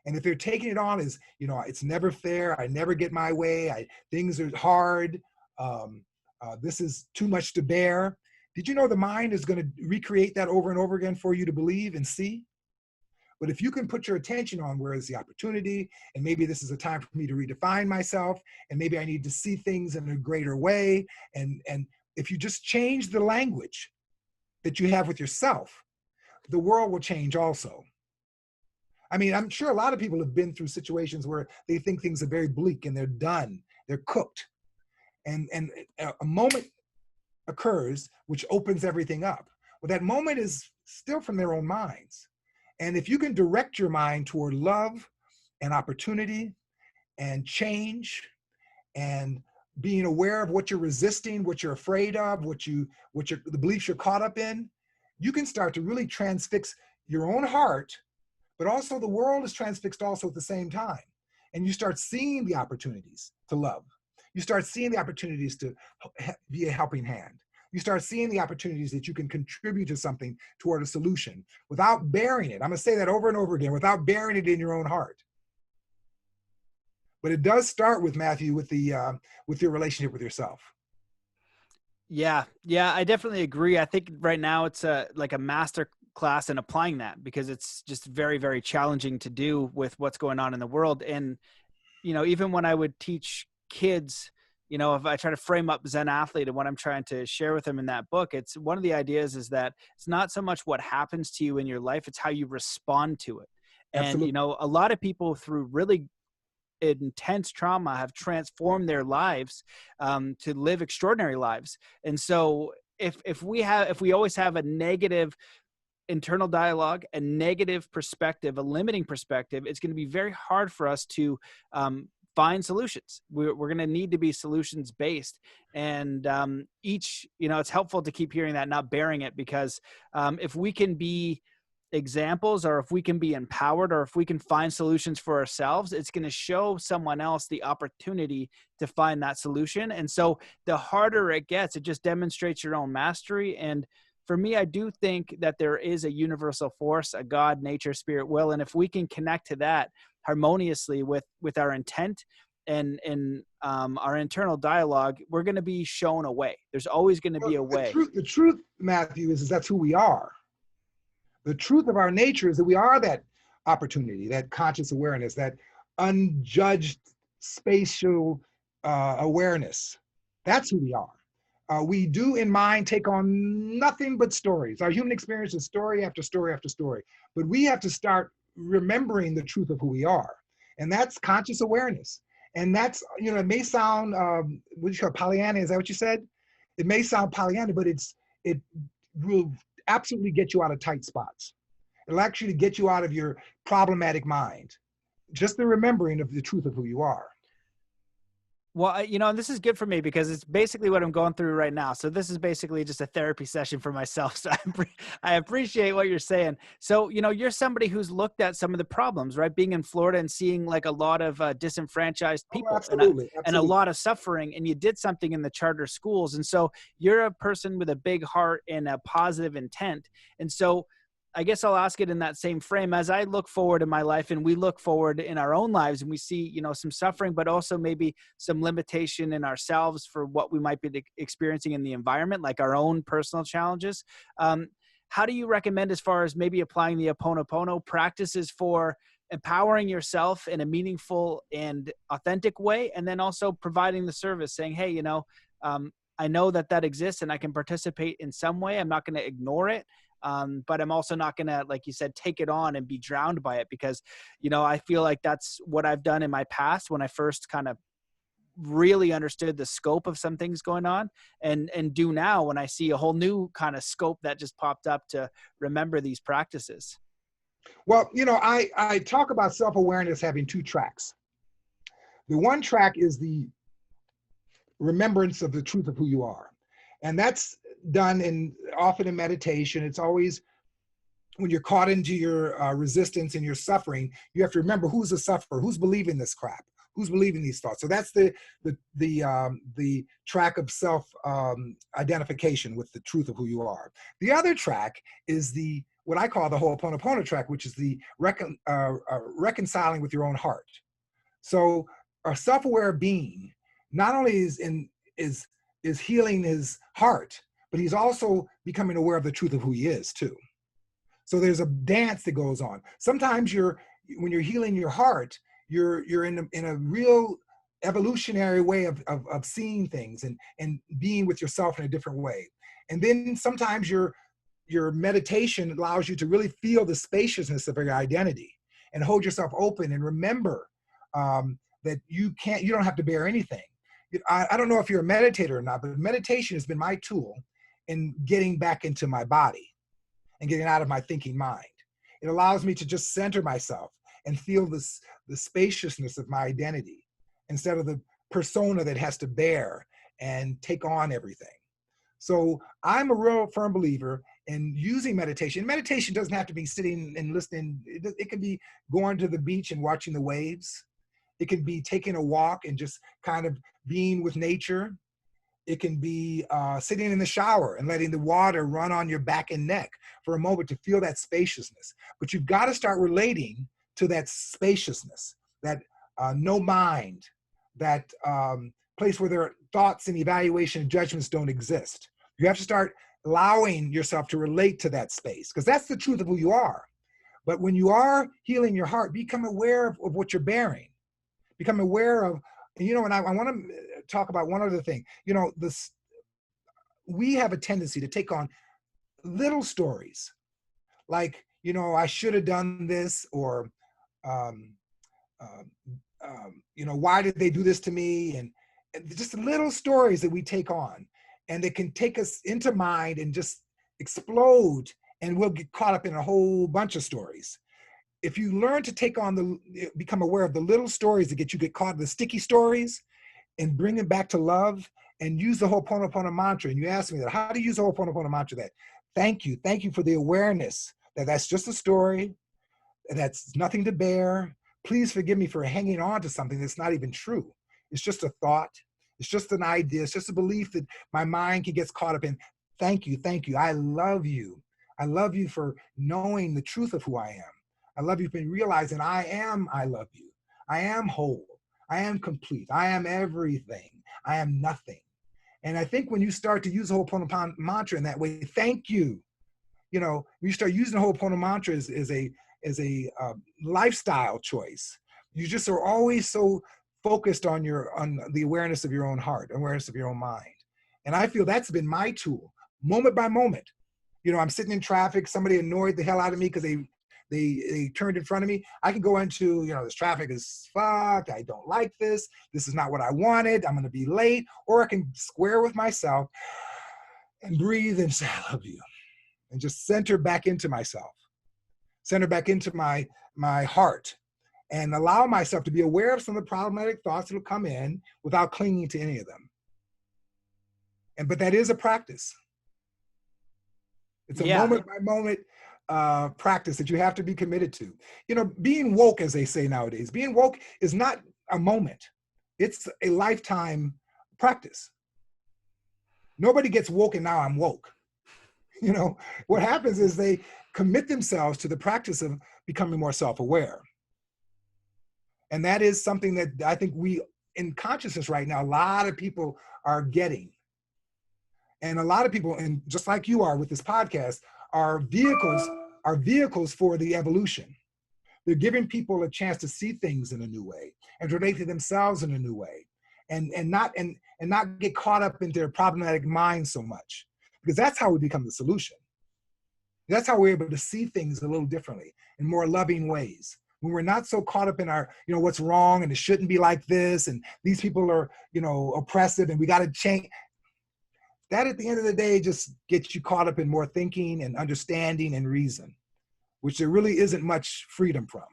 And if they're taking it on as, you know, it's never fair, I never get my way, things are hard, this is too much to bear. Did you know the mind is going to recreate that over and over again for you to believe and see? But if you can put your attention on where is the opportunity, and maybe this is a time for me to redefine myself, and maybe I need to see things in a greater way, and if you just change the language that you have with yourself, the world will change also. I mean, I'm sure a lot of people have been through situations where they think things are very bleak and they're done, they're cooked. And a moment occurs which opens everything up. Well, that moment is still from their own minds. And if you can direct your mind toward love and opportunity and change and being aware of what you're resisting, what you're afraid of, the beliefs you're caught up in, you can start to really transfix your own heart, but also the world is transfixed also at the same time. And you start seeing the opportunities to love. You start seeing the opportunities to be a helping hand. You start seeing the opportunities that you can contribute to something toward a solution without bearing it. I'm gonna say that over and over again, without bearing it in your own heart. But it does start with, Matthew, with your relationship with yourself. Yeah, I definitely agree. I think right now it's like a master class in applying that, because it's just very, very challenging to do with what's going on in the world. And, you know, even when I would teach kids, you know, if I try to frame up Zen Athlete and what I'm trying to share with them in that book, it's one of the ideas is that it's not so much what happens to you in your life, it's how you respond to it. Absolutely. And, you know, a lot of people through really intense trauma have transformed their lives to live extraordinary lives. And so if we always have a negative internal dialogue, a negative perspective, a limiting perspective, it's going to be very hard for us to find solutions. We're going to need to be solutions based. And you know, it's helpful to keep hearing that, not bearing it, because if we can be examples, or if we can be empowered, or if we can find solutions for ourselves, it's going to show someone else the opportunity to find that solution. And so the harder it gets, it just demonstrates your own mastery. And for me, I do think that there is a universal force, a God, nature, spirit, will. And if we can connect to that harmoniously with our intent and our internal dialogue, we're going to be shown a way. There's always going to be a way. The truth, Matthew, is that's who we are. The truth of our nature is that we are that opportunity, that conscious awareness, that unjudged spatial awareness. That's who we are. We do in mind take on nothing but stories. Our human experience is story after story after story. But we have to start remembering the truth of who we are. And that's conscious awareness. And that's, you know, it may sound, what do you call it, Pollyanna? Is that what you said? It may sound Pollyanna, but it will absolutely get you out of tight spots. It'll actually get you out of your problematic mind. Just the remembering of the truth of who you are. Well, you know, and this is good for me because it's basically what I'm going through right now. So this is basically just a therapy session for myself. So I appreciate what you're saying. So, you know, you're somebody who's looked at some of the problems, right? Being in Florida and seeing like a lot of disenfranchised people and a lot of suffering, and you did something in the charter schools. And so you're a person with a big heart and a positive intent. And so I guess I'll ask it in that same frame. As I look forward in my life, and we look forward in our own lives, and we see, you know, some suffering, but also maybe some limitation in ourselves for what we might be experiencing in the environment, like our own personal challenges. How do you recommend, as far as maybe applying the Ho'oponopono practices for empowering yourself in a meaningful and authentic way, and then also providing the service, saying, hey, you know, I know that exists and I can participate in some way. I'm not going to ignore it. But I'm also not going to, like you said, take it on and be drowned by it, because, you know, I feel like that's what I've done in my past when I first kind of really understood the scope of some things going on, and do now when I see a whole new kind of scope that just popped up to remember these practices. Well, you know, I talk about self-awareness having two tracks. The one track is the remembrance of the truth of who you are. And that's done often in meditation. It's always when you're caught into your resistance and your suffering, you have to remember who's the sufferer, who's believing this crap, who's believing these thoughts. So that's the track of self identification with the truth of who you are. The other track is what I call the Ho'oponopono track, which is the reconciling with your own heart. So a self-aware being not only is healing his heart, but he's also becoming aware of the truth of who he is too. So there's a dance that goes on. Sometimes when you're healing your heart, you're in a real evolutionary way of seeing things and being with yourself in a different way. And then sometimes your meditation allows you to really feel the spaciousness of your identity and hold yourself open and remember that you don't have to bear anything. I don't know if you're a meditator or not, but meditation has been my tool in getting back into my body and getting out of my thinking mind. It allows me to just center myself and feel the spaciousness of my identity instead of the persona that has to bear and take on everything. So I'm a real firm believer in using meditation. Meditation doesn't have to be sitting and listening. It can be going to the beach and watching the waves. It can be taking a walk and just kind of being with nature. It can be sitting in the shower and letting the water run on your back and neck for a moment to feel that spaciousness. But you've got to start relating to that spaciousness, that no mind, that place where their thoughts and evaluation and judgments don't exist. You have to start allowing yourself to relate to that space, because that's the truth of who you are. But when you are healing your heart, become aware of what you're bearing. Become aware of, and I want to talk about one other thing. We have a tendency to take on little stories like, I should have done this, or, why did they do this to me? And just little stories that we take on, and they can take us into mind and just explode, and we'll get caught up in a whole bunch of stories. If you learn to become aware of the little stories that get caught in the sticky stories, and bring it back to love, and use the Ho'oponopono mantra. And you asked me that, how do you use the Ho'oponopono mantra? That thank you for the awareness that that's just a story, that's nothing to bear. Please forgive me for hanging on to something that's not even true. It's just a thought. It's just an idea. It's just a belief that my mind gets caught up in. Thank you. I love you. I love you for knowing the truth of who I am. I love you for realizing I love you. I am whole. I am complete. I am everything. I am nothing. And I think when you start to use the Ho'oponopono mantra in that way, thank you. When you start using the Ho'oponopono mantra as a lifestyle choice, you just are always so focused on the awareness of your own heart, awareness of your own mind. And I feel that's been my tool, moment by moment. I'm sitting in traffic, somebody annoyed the hell out of me because they turned in front of me. I can go into, this traffic is fucked. I don't like this. This is not what I wanted. I'm going to be late. Or I can square with myself and breathe and say, I love you. And just center back into myself. Center back into my heart. And allow myself to be aware of some of the problematic thoughts that will come in without clinging to any of them. But that is a practice. It's a moment by moment practice that you have to be committed to. Being woke, as they say nowadays, being woke is not a moment. It's a lifetime practice. Nobody gets woke and now I'm woke. What happens is they commit themselves to the practice of becoming more self-aware. And that is something that I think we, in consciousness right now, a lot of people are getting. And a lot of people, and just like you are with this podcast, are vehicles for the evolution. They're giving people a chance to see things in a new way and to relate to themselves in a new way, and not get caught up in their problematic mind so much, because that's how we become the solution. That's how we're able to see things a little differently in more loving ways. When we're not so caught up in our, what's wrong and it shouldn't be like this, and these people are, oppressive and we got to change. That at the end of the day just gets you caught up in more thinking and understanding and reason, which there really isn't much freedom from.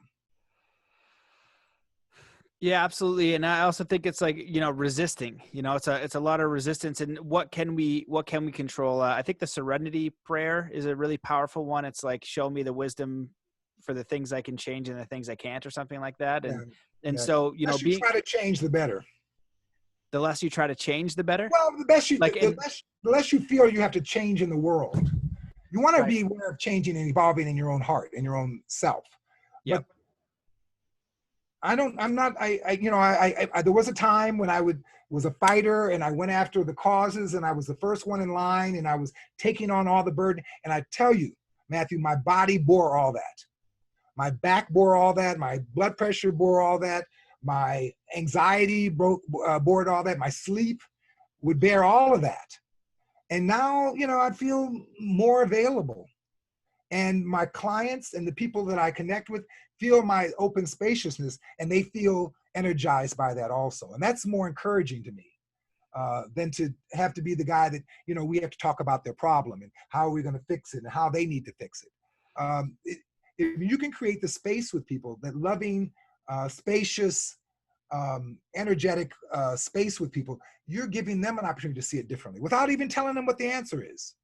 Yeah, absolutely. And I also think it's like, resisting, it's a lot of resistance, and what can we control? I think the serenity prayer is a really powerful one. It's like, show me the wisdom for the things I can change and the things I can't, or something like that. Yeah, And yeah. so, The less you try to change, the better. the less you try to change, the better. Well, Like, the less you feel you have to change in the world. You want to right. be aware of changing and evolving in your own heart, in your own self. Yep. But there was a time when I was a fighter, and I went after the causes, and I was the first one in line, and I was taking on all the burden. And I tell you, Matthew, my body bore all that. My back bore all that. My blood pressure bore all that. My anxiety bore all that. My sleep would bear all of that. And now, I feel more available. And my clients and the people that I connect with feel my open spaciousness, and they feel energized by that also. And that's more encouraging to me than to have to be the guy that, we have to talk about their problem and how we're going to fix it and how they need to fix it. If you can create the space with people, that loving, spacious, energetic space with people, you're giving them an opportunity to see it differently without even telling them what the answer is.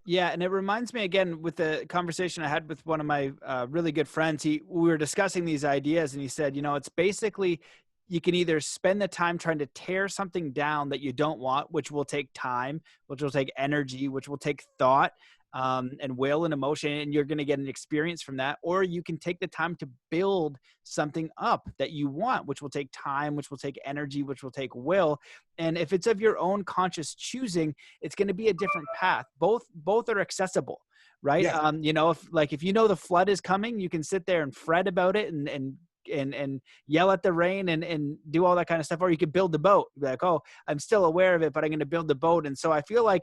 Yeah, and it reminds me again with the conversation I had with one of my really good friends. We were discussing these ideas, and he said, it's basically, you can either spend the time trying to tear something down that you don't want, which will take time, which will take energy, which will take thought, and will and emotion, and you're going to get an experience from that. Or you can take the time to build something up that you want, which will take time, which will take energy, which will take will. And if it's of your own conscious choosing, it's going to be a different path. Both are accessible, right? Yes. If the flood is coming, you can sit there and fret about it and yell at the rain and do all that kind of stuff. Or you could build the boat, be like, oh, I'm still aware of it, but I'm going to build the boat. And so I feel like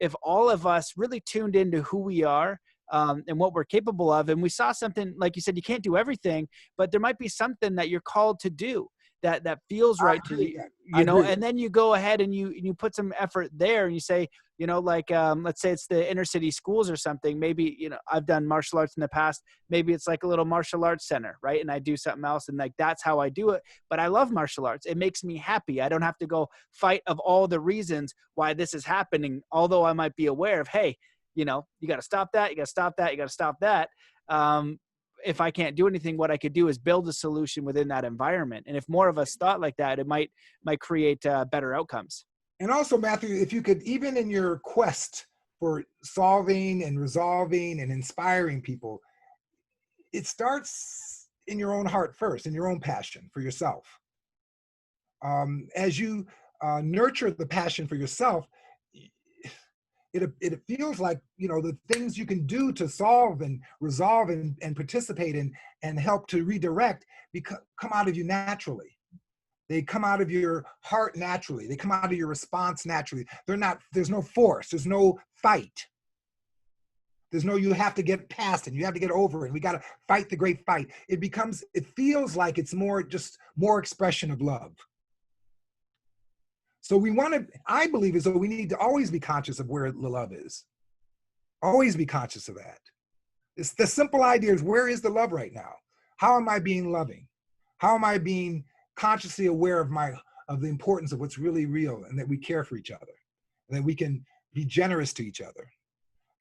if all of us really tuned into who we are, and what we're capable of, and we saw something, like you said, you can't do everything, but there might be something that you're called to do that feels right to you, and then you go ahead and you put some effort there, and you say, let's say it's the inner city schools or something. Maybe, I've done martial arts in the past. Maybe it's like a little martial arts center, right? And I do something else, and like, that's how I do it. But I love martial arts. It makes me happy. I don't have to go fight of all the reasons why this is happening. Although I might be aware of, hey, you got to stop that. You got to stop that. You got to stop that. If I can't do anything, what I could do is build a solution within that environment. And if more of us thought like that, it might create better outcomes. And also, Matthew, if you could, even in your quest for solving and resolving and inspiring people, it starts in your own heart first, in your own passion for yourself. As you nurture the passion for yourself, it feels like, the things you can do to solve and resolve and participate in and help to redirect come out of you naturally. They come out of your heart naturally. They come out of your response naturally. There's no force. There's no fight. There's no, you have to get past it. You have to get over it. We got to fight the great fight. It feels like it's more expression of love. So I believe as though we need to always be conscious of where the love is. Always be conscious of that. It's the simple idea is, where is the love right now? How am I being loving? How am I being consciously aware of the importance of what's really real, and that we care for each other, and that we can be generous to each other,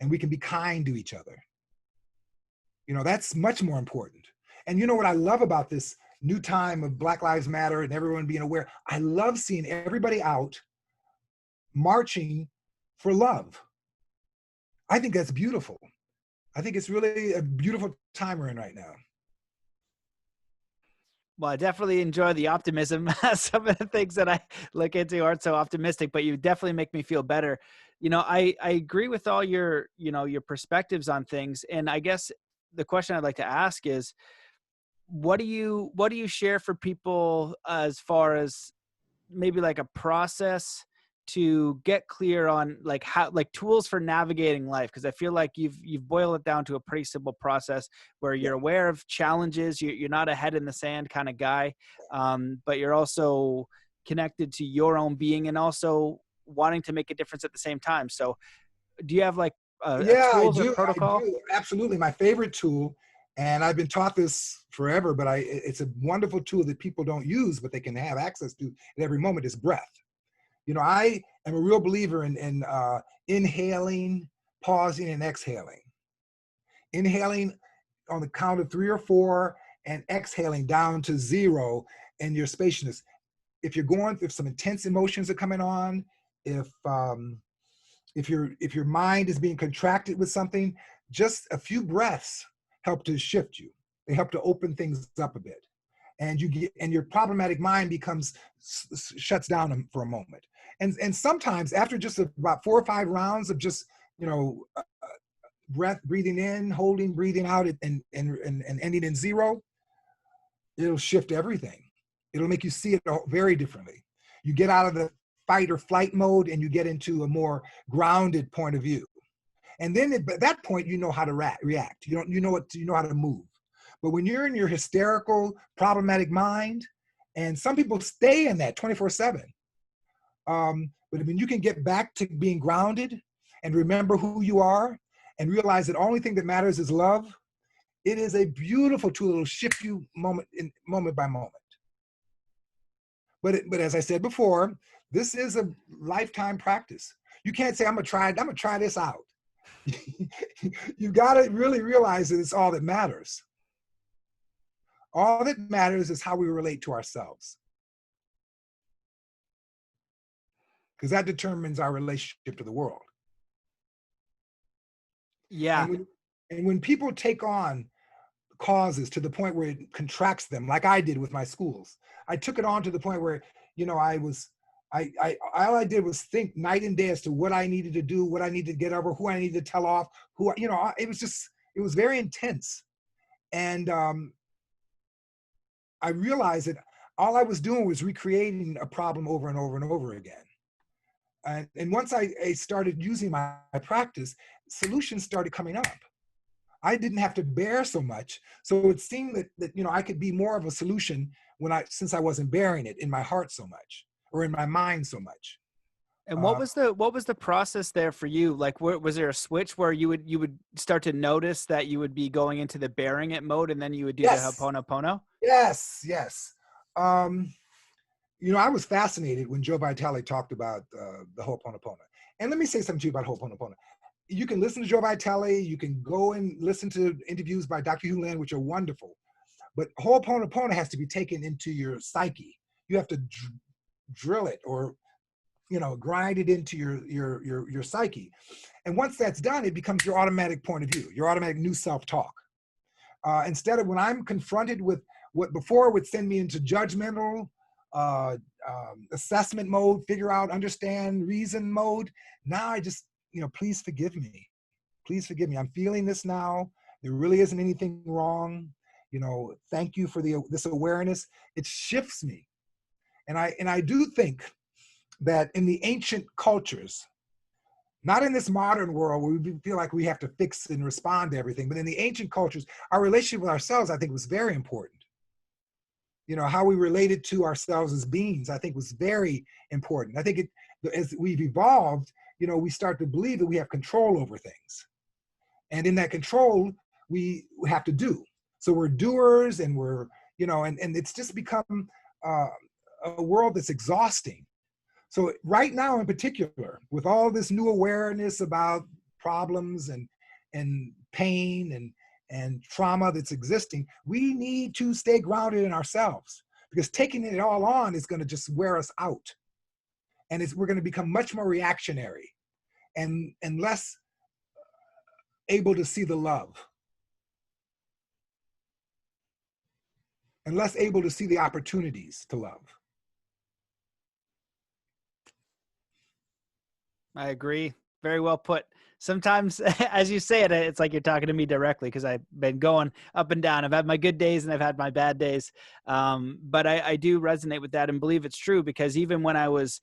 and we can be kind to each other. That's much more important. And what I love about this new time of Black Lives Matter and everyone being aware, I love seeing everybody out marching for love. I think that's beautiful. I think it's really a beautiful time we're in right now. Well, I definitely enjoy the optimism. Some of the things that I look into aren't so optimistic, but you definitely make me feel better. I agree with all your perspectives on things. And I guess the question I'd like to ask is, what do you share for people as far as maybe like a process to get clear on tools for navigating life? Because I feel like you've boiled it down to a pretty simple process where you're aware of challenges. You're not a head in the sand kind of guy, but you're also connected to your own being and also wanting to make a difference at the same time. So do you have a tools or protocol? I do. Absolutely. My favorite tool And I've been taught this forever, but it's a wonderful tool that people don't use, but they can have access to at every moment, is breath. You know, I am a real believer in inhaling, pausing, and exhaling. Inhaling on the count of 3 or 4 and exhaling down to 0 in your spaciousness. If some intense emotions are coming on, if your mind is being contracted with something, just a few breaths help to shift you. They help to open things up a bit. And your problematic mind shuts down for a moment. And sometimes after just about 4 or 5 rounds of just, breathing in, holding, breathing out, and ending in 0, it'll shift everything. It'll make you see it very differently. You get out of the fight or flight mode and you get into a more grounded point of view. And then at that point, you know how to react. You know how to move. But when you're in your hysterical, problematic mind, and some people stay in that 24/7. But when you can get back to being grounded and remember who you are and realize that the only thing that matters is love, it is a beautiful tool that will shift you moment by moment. But as I said before, this is a lifetime practice. You can't say, I'm gonna try this out. You've got to really realize that it's all that matters. All that matters is how we relate to ourselves. Because that determines our relationship to the world. Yeah. And when people take on causes to the point where it contracts them, like I did with my schools, I took it on to the point where, all I did was think night and day as to what I needed to do, what I needed to get over, who I needed to tell off, it was very intense. And I realized that all I was doing was recreating a problem over and over and over again. And once I started using my practice, solutions started coming up. I didn't have to bear so much. So it seemed that I could be more of a solution since I wasn't bearing it in my heart so much or in my mind so much. And what was the process there for you? Like, was there a switch where you would start to notice that you would be going into the bearing it mode, and then you would do the Ho'oponopono? Yes. I was fascinated when Joe Vitale talked about the Ho'oponopono. And let me say something to you about Ho'oponopono. You can listen to Joe Vitale. You can go and listen to interviews by Dr. Hugh Land, which are wonderful. But Ho'oponopono has to be taken into your psyche. You have to drill it or grind it into your psyche. And once that's done, it becomes your automatic point of view, your automatic new self-talk. Instead of when I'm confronted with what before would send me into judgmental, assessment mode, figure out, understand, reason mode, now I just, please forgive me. Please forgive me. I'm feeling this now. There really isn't anything wrong. Thank you for this awareness. It shifts me. And I do think that in the ancient cultures, not in this modern world where we feel like we have to fix and respond to everything, but in the ancient cultures, our relationship with ourselves, I think, was very important. How we related to ourselves as beings, I think, was very important. I think as we've evolved, we start to believe that we have control over things. And in that control, we have to do. So we're doers and we're, and it's just become a world that's exhausting. So right now in particular, with all this new awareness about problems and pain and trauma that's existing, we need to stay grounded in ourselves, because taking it all on is going to just wear us out. And we're going to become much more reactionary and less able to see the love and less able to see the opportunities to love. I agree. Very well put. Sometimes, as you say it, it's like you're talking to me directly, because I've been going up and down. I've had my good days and I've had my bad days. But I do resonate with that and believe it's true, because even when I was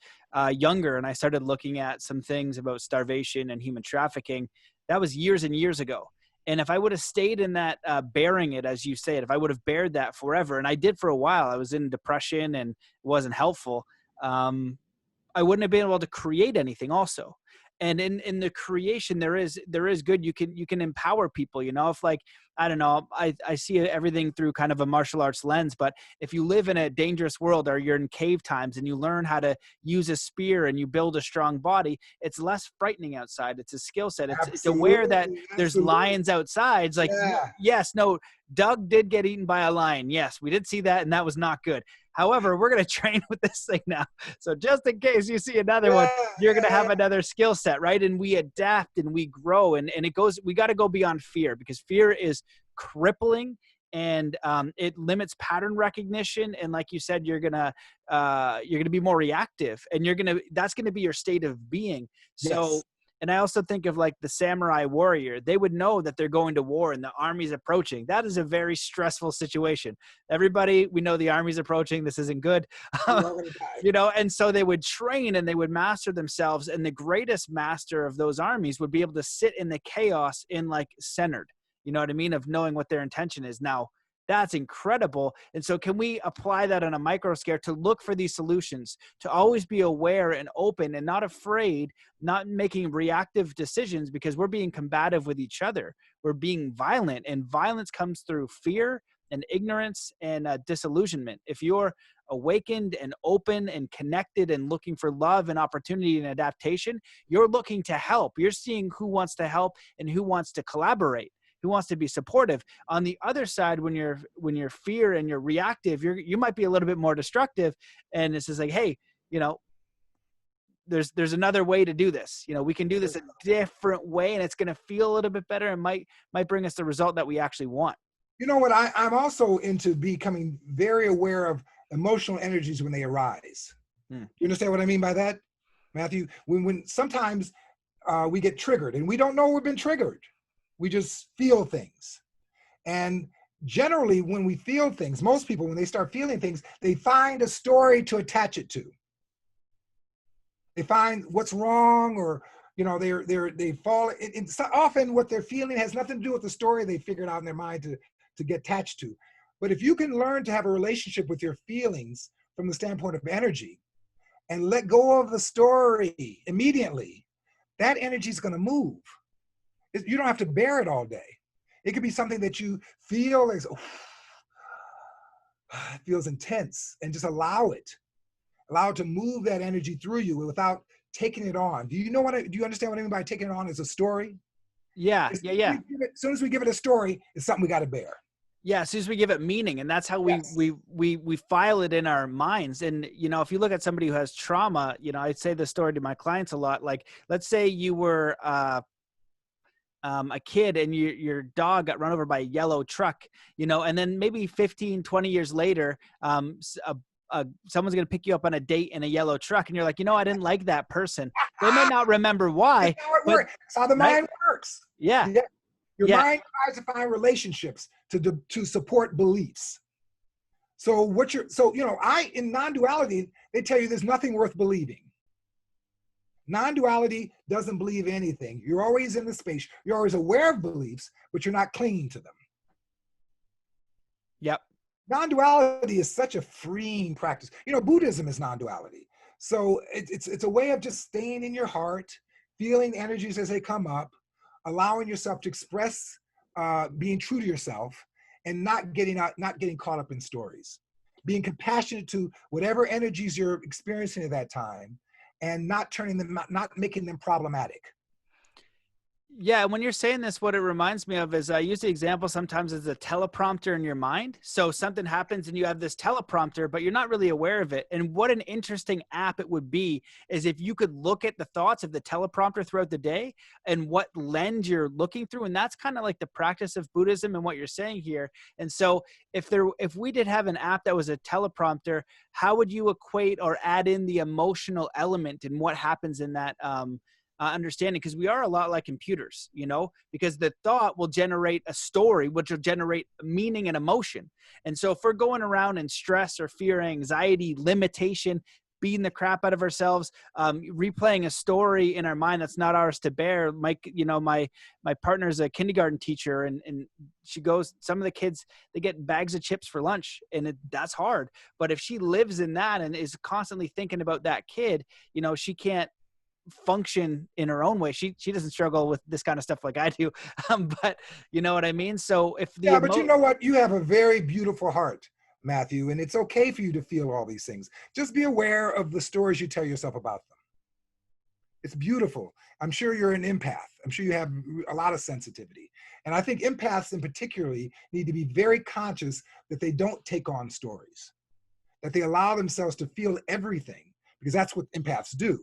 younger and I started looking at some things about starvation and human trafficking, that was years and years ago. And if I would have stayed in that bearing it, as you say it, if I would have bared that forever, and I did for a while, I was in depression and it wasn't helpful. I wouldn't have been able to create anything also. And in the creation, there is good. You can empower people, if like, I don't know, I see everything through kind of a martial arts lens, but if you live in a dangerous world or you're in cave times and you learn how to use a spear and you build a strong body, it's less frightening outside. It's a skill set. It's aware that there's lions outside. It's like, yes, no, Doug did get eaten by a lion. Yes, we did see that, and that was not good. However, we're going to train with this thing now. So just in case you see another one, you're going to have another skill set, right? And we adapt and we grow, and it goes, we got to go beyond fear, because fear is crippling, and it limits pattern recognition. And like you said, you're going to be more reactive, and that's going to be your state of being. So, and I also think of like the samurai warrior. They would know that they're going to war and the army's approaching. That is a very stressful situation. Everybody, we know the army's approaching. This isn't good. You know, and so they would train and they would master themselves. And the greatest master of those armies would be able to sit in the chaos in like centered, you know what I mean? Of knowing what their intention is. Now, that's incredible. And so can we apply that on a micro scale to look for these solutions, to always be aware and open and not afraid, not making reactive decisions because we're being combative with each other. We're being violent, and violence comes through fear and ignorance and disillusionment. If you're awakened and open and connected and looking for love and opportunity and adaptation, you're looking to help. You're seeing who wants to help and who wants to collaborate, who wants to be supportive. On the other side, when you're fear and you're reactive, you might be a little bit more destructive. And it's just like, hey, you know, there's another way to do this. You know, we can do this a different way, and it's going to feel a little bit better and might bring us the result that we actually want. You know what? I'm also into becoming very aware of emotional energies when they arise. You understand what I mean by that, Matthew? When sometimes we get triggered and we don't know we've been triggered. We just feel things. And generally when we feel things, most people, when they start feeling things, they find a story to attach it to. They find what's wrong, or, you know, they fall. It's often what they're feeling has nothing to do with the story they figured out in their mind to get attached to. But if you can learn to have a relationship with your feelings from the standpoint of energy and let go of the story immediately, that energy is going to move. You don't have to bear it all day. It could be something that you feel like, oh, it feels intense, and just allow it to move that energy through you without taking it on. Do you understand what I mean by taking it on as a story? Yeah. As soon as we give it a story, it's something we got to bear. Yeah, as soon as we give it meaning, and that's how we file it in our minds. And, you know, if you look at somebody who has trauma, you know, I say this story to my clients a lot. Like, let's say you were a kid and your dog got run over by a yellow truck, you know, and then maybe 15, 20 years later, someone's going to pick you up on a date in a yellow truck, and you're like, you know, I didn't like that person. They may not remember why. That's how it works. That's how the mind works. Yeah. Your mind tries to find relationships to support beliefs. So you know, in non-duality, they tell you there's nothing worth believing. Non-duality doesn't believe anything. You're always in the space. You're always aware of beliefs, but you're not clinging to them. Yep. Non-duality is such a freeing practice. You know, Buddhism is non-duality. So it's a way of just staying in your heart, feeling energies as they come up, allowing yourself to express, being true to yourself, and not getting caught up in stories. Being compassionate to whatever energies you're experiencing at that time, and not making them problematic. Yeah, when you're saying this, what it reminds me of is I use the example sometimes as a teleprompter in your mind. So something happens and you have this teleprompter, but you're not really aware of it. And what an interesting app it would be is if you could look at the thoughts of the teleprompter throughout the day and what lens you're looking through. And that's kind of like the practice of Buddhism and what you're saying here. And so if we did have an app that was a teleprompter, how would you equate or add in the emotional element and what happens in that understanding? Because we are a lot like computers, you know, because the thought will generate a story, which will generate meaning and emotion. And so if we're going around in stress or fear, anxiety, limitation, beating the crap out of ourselves, replaying a story in our mind that's not ours to bear. Mike, you know, my partner's a kindergarten teacher, and she goes, some of the kids, they get bags of chips for lunch, and that's hard. But if she lives in that and is constantly thinking about that kid, you know, she can't function in her own way. She doesn't struggle with this kind of stuff like I do. But you know what I mean? So if the Yeah, but you know what? You have a very beautiful heart, Matthew, and it's okay for you to feel all these things. Just be aware of the stories you tell yourself about them. It's beautiful. I'm sure you're an empath. I'm sure you have a lot of sensitivity. And I think empaths in particularly need to be very conscious that they don't take on stories, that they allow themselves to feel everything, because that's what empaths do,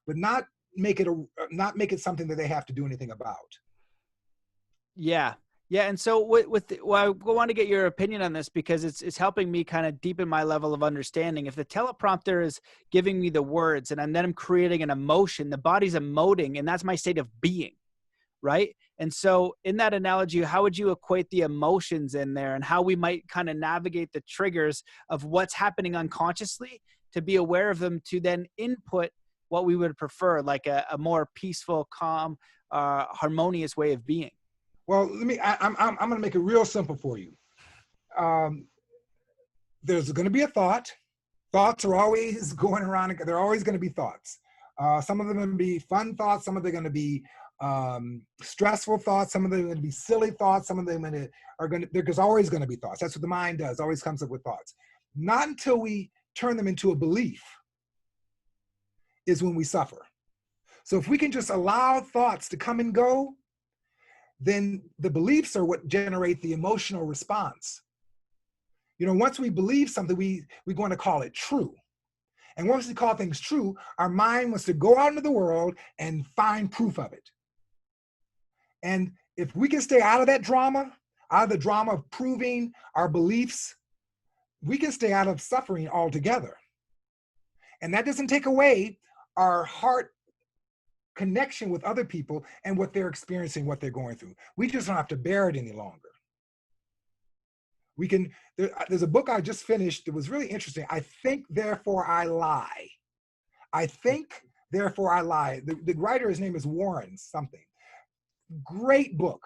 but not make it something that they have to do anything about. Yeah. Yeah. And so I want to get your opinion on this, because it's helping me kind of deepen my level of understanding. If the teleprompter is giving me the words and then I'm creating an emotion, the body's emoting, and that's my state of being. Right. And so in that analogy, how would you equate the emotions in there, and how we might kind of navigate the triggers of what's happening unconsciously to be aware of them, to then input what we would prefer, like a more peaceful, calm, harmonious way of being? Well, I'm going to make it real simple for you. There's going to be a thought. Thoughts are always going around. They're always going to be thoughts. Some of them are going to be fun thoughts. Some of them are going to be stressful thoughts. Some of them are going to be silly thoughts. Some of them there's always going to be thoughts. That's what the mind does. Always comes up with thoughts. Not until we turn them into a belief is when we suffer. So if we can just allow thoughts to come and go, then the beliefs are what generate the emotional response. You know, once we believe something, we're going to call it true. And once we call things true, our mind wants to go out into the world and find proof of it. And if we can stay out of that drama, out of the drama of proving our beliefs, we can stay out of suffering altogether. And that doesn't take away our heart connection with other people and what they're experiencing, what they're going through. We just don't have to bear it any longer. There's a book I just finished that was really interesting. I Think, Therefore I Lie. I Think, Therefore I Lie. The writer, his name is Warren something. Great book.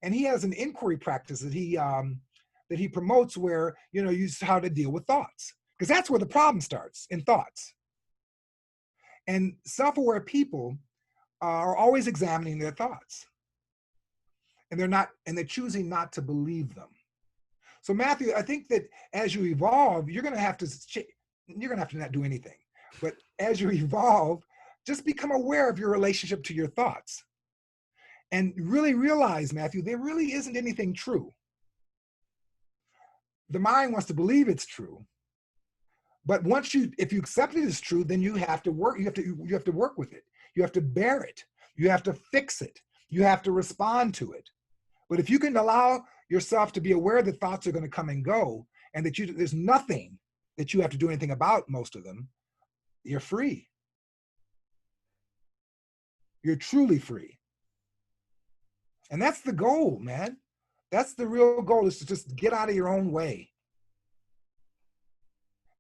And he has an inquiry practice that he promotes, where, you how to deal with thoughts. Because that's where the problem starts, in thoughts. And self-aware people are always examining their thoughts. And they're choosing not to believe them. So Matthew, I think that as you evolve, you're going to have to not do anything. But as you evolve, just become aware of your relationship to your thoughts. And really realize, Matthew, there really isn't anything true. The mind wants to believe it's true. But if you accept it as true, then you have to work. You have to work with it. You have to bear it. You have to fix it. You have to respond to it. But if you can allow yourself to be aware that thoughts are going to come and go, and that there's nothing that you have to do anything about, most of them, you're free. You're truly free. And that's the goal, man. That's the real goal, is to just get out of your own way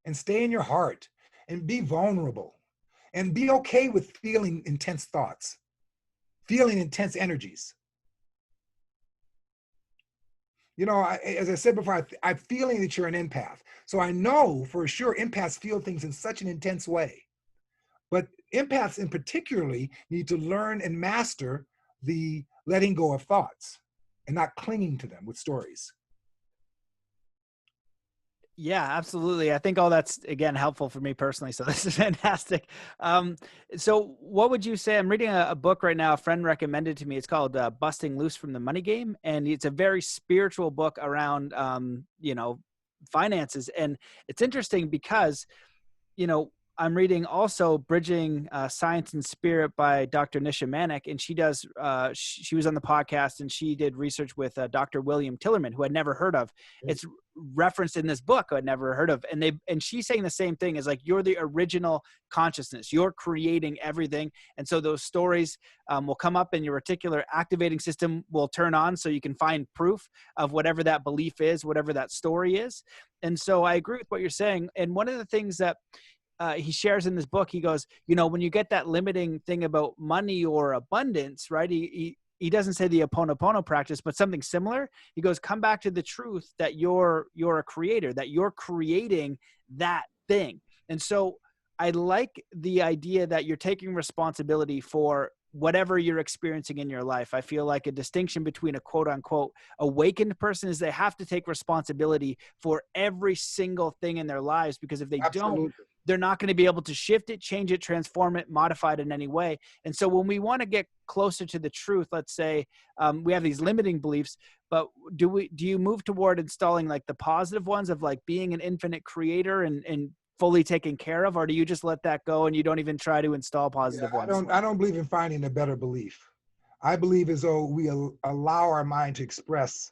and stay in your heart and be vulnerable and be okay with feeling intense thoughts, feeling intense energies. As I said before, I'm feeling that you're an empath. So I know for sure empaths feel things in such an intense way. But empaths in particularly need to learn and master the letting go of thoughts and not clinging to them with stories. Yeah, absolutely. I think all that's, again, helpful for me personally. So this is fantastic. So what would you say? I'm reading a book right now. A friend recommended to me. It's called Busting Loose from the Money Game. And it's a very spiritual book around, finances. And it's interesting because, I'm reading also Bridging Science and Spirit by Dr. Nisha Manek, and she does. She was on the podcast, and she did research with Dr. William Tillerman, who I'd never heard of. It's referenced in this book I'd never heard of, and she's saying the same thing, is like, you're the original consciousness. You're creating everything, and so those stories will come up, and your reticular activating system will turn on, so you can find proof of whatever that belief is, whatever that story is. And so I agree with what you're saying. And one of the things that he shares in this book, he goes, when you get that limiting thing about money or abundance, right? He doesn't say the Ho'oponopono practice, but something similar. He goes, come back to the truth that you're a creator, that you're creating that thing. And so I like the idea that you're taking responsibility for whatever you're experiencing in your life. I feel like a distinction between a quote unquote awakened person is they have to take responsibility for every single thing in their lives, because if they don't, Absolutely. they're not going to be able to shift it, change it, transform it, modify it in any way. And so when we want to get closer to the truth, let's say we have these limiting beliefs, but do you move toward installing like the positive ones of like being an infinite creator and fully taken care of, or do you just let that go and you don't even try to install positive ones? I don't believe in finding a better belief. I believe as though we allow our mind to express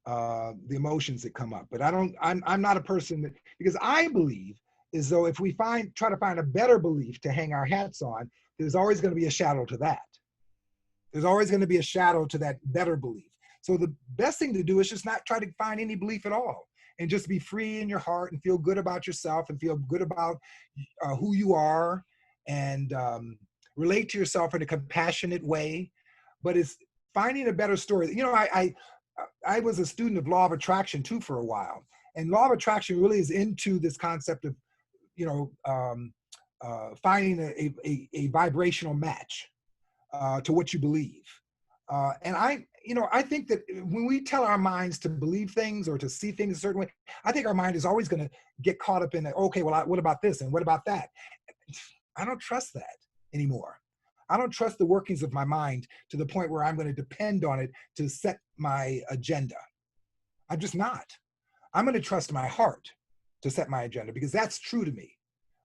the emotions that come up. But I'm not a person that, because I believe as though if we try to find a better belief to hang our hats on, there's always going to be a shadow to that. There's always going to be a shadow to that better belief. So the best thing to do is just not try to find any belief at all, and just be free in your heart and feel good about yourself and feel good about who you are, and relate to yourself in a compassionate way. But it's finding a better story. You know, I was a student of law of attraction too for a while, and law of attraction really is into this concept of, you know, finding a vibrational match to what you believe. And I think that when we tell our minds to believe things or to see things a certain way, I think our mind is always going to get caught up in that. Okay, well, what about this and what about that? I don't trust that anymore. I don't trust the workings of my mind to the point where I'm going to depend on it to set my agenda. I'm just not. I'm going to trust my heart to set my agenda, because that's true to me.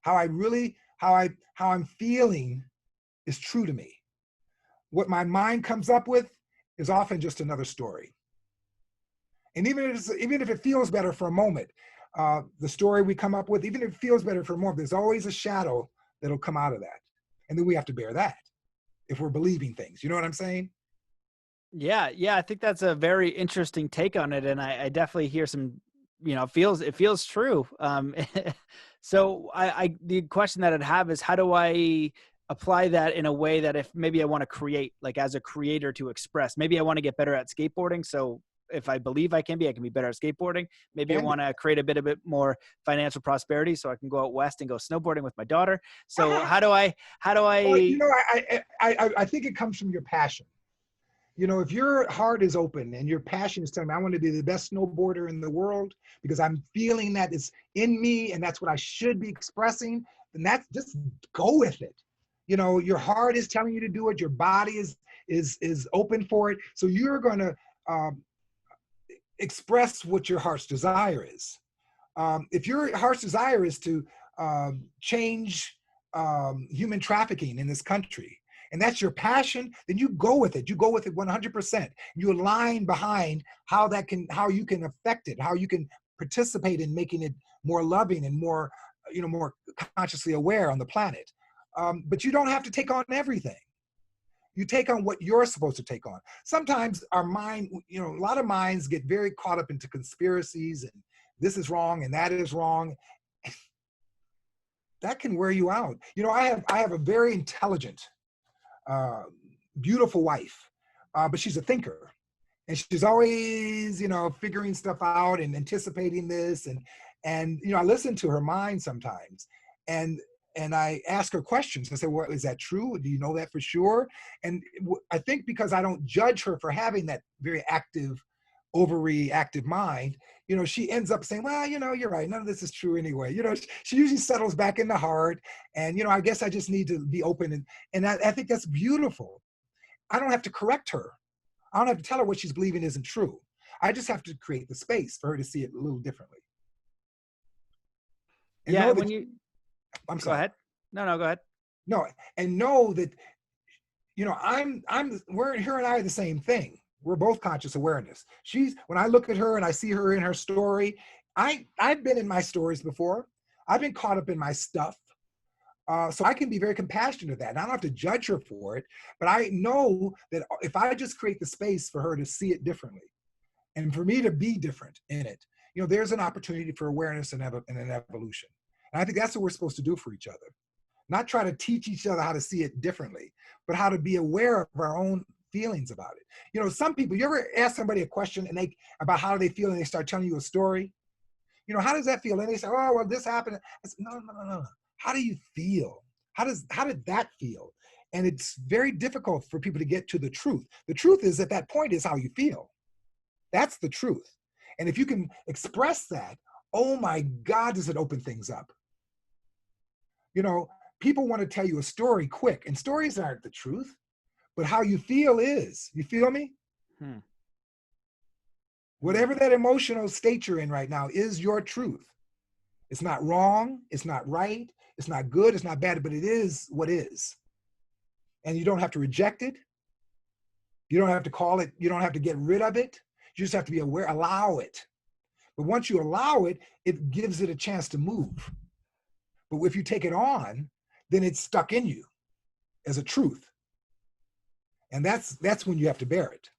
How I'm feeling is true to me. What my mind comes up with is often just another story. And even if it feels better for a moment, the story we come up with, even if it feels better for a moment, there's always a shadow that'll come out of that. And then we have to bear that if we're believing things. You know what I'm saying? Yeah. I think that's a very interesting take on it. And I definitely hear some, it feels true. So the question that I'd have is, how do I apply that in a way that if maybe I want to create, like as a creator to express, maybe I want to get better at skateboarding. So if I believe I can be better at skateboarding. Maybe I want to create a bit more financial prosperity so I can go out west and go snowboarding with my daughter. So how do I, well, I think it comes from your passion. You know, if your heart is open and your passion is telling me I want to be the best snowboarder in the world because I'm feeling that it's in me and that's what I should be expressing, then that's, just go with it. You know, your heart is telling you to do it. Your body is open for it. So you're going to express what your heart's desire is. If your heart's desire is to change human trafficking in this country, and that's your passion, then you go with it. You go with it 100%. You align behind how you can affect it, how you can participate in making it more loving and more, more consciously aware on the planet. But you don't have to take on everything. You take on what you're supposed to take on. Sometimes our mind, a lot of minds get very caught up into conspiracies and this is wrong and that is wrong. That can wear you out. I have a very intelligent, beautiful wife, but she's a thinker, and she's always, figuring stuff out and anticipating this, and I listen to her mind sometimes, and I ask her questions. I say, well, is that true? Do you know that for sure? And I think because I don't judge her for having that very active, overreactive mind, she ends up saying, well, you're right. None of this is true anyway. She usually settles back in the heart. And, I guess I just need to be open. And I think that's beautiful. I don't have to correct her. I don't have to tell her what she's believing isn't true. I just have to create the space for her to see it a little differently. And yeah. I'm go sorry. ahead. No, go ahead. No, and know that, her and I are the same thing. We're both conscious awareness. When I look at her and I see her in her story, I've been in my stories before. I've been caught up in my stuff. So I can be very compassionate to that. And I don't have to judge her for it, but I know that if I just create the space for her to see it differently and for me to be different in it, there's an opportunity for awareness and an evolution. And I think that's what we're supposed to do for each other. Not try to teach each other how to see it differently, but how to be aware of our own feelings about it. Some people, you ever ask somebody a question about how they feel and they start telling you a story? How does that feel? And they say, oh, well, this happened. I said, no. How do you feel? How did that feel? And it's very difficult for people to get to the truth. The truth is, at that point, is how you feel. That's the truth. And if you can express that, oh my God, does it open things up? You know, people want to tell you a story quick, and stories aren't the truth, but how you feel is. You feel me? Whatever that emotional state you're in right now is your truth. It's not wrong, it's not right, it's not good, it's not bad, but it is what is. And you don't have to reject it. You don't have to call it, you don't have to get rid of it. You just have to be aware, allow it. But once you allow it, it gives it a chance to move. But if you take it on, then it's stuck in you as a truth. And that's when you have to bear it.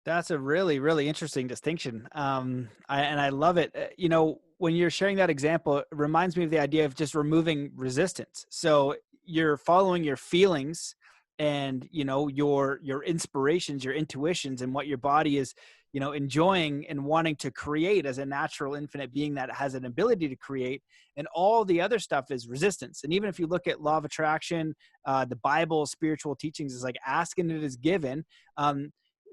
That's a really, really interesting distinction. I love it. You know, when you're sharing that example, it reminds me of the idea of just removing resistance. So you're following your feelings and, you know, your inspirations, your intuitions, and what your body is, you know, enjoying and wanting to create as a natural infinite being that has an ability to create. And all the other stuff is resistance. And even if you look at law of attraction, the Bible, spiritual teachings is like ask and it is given.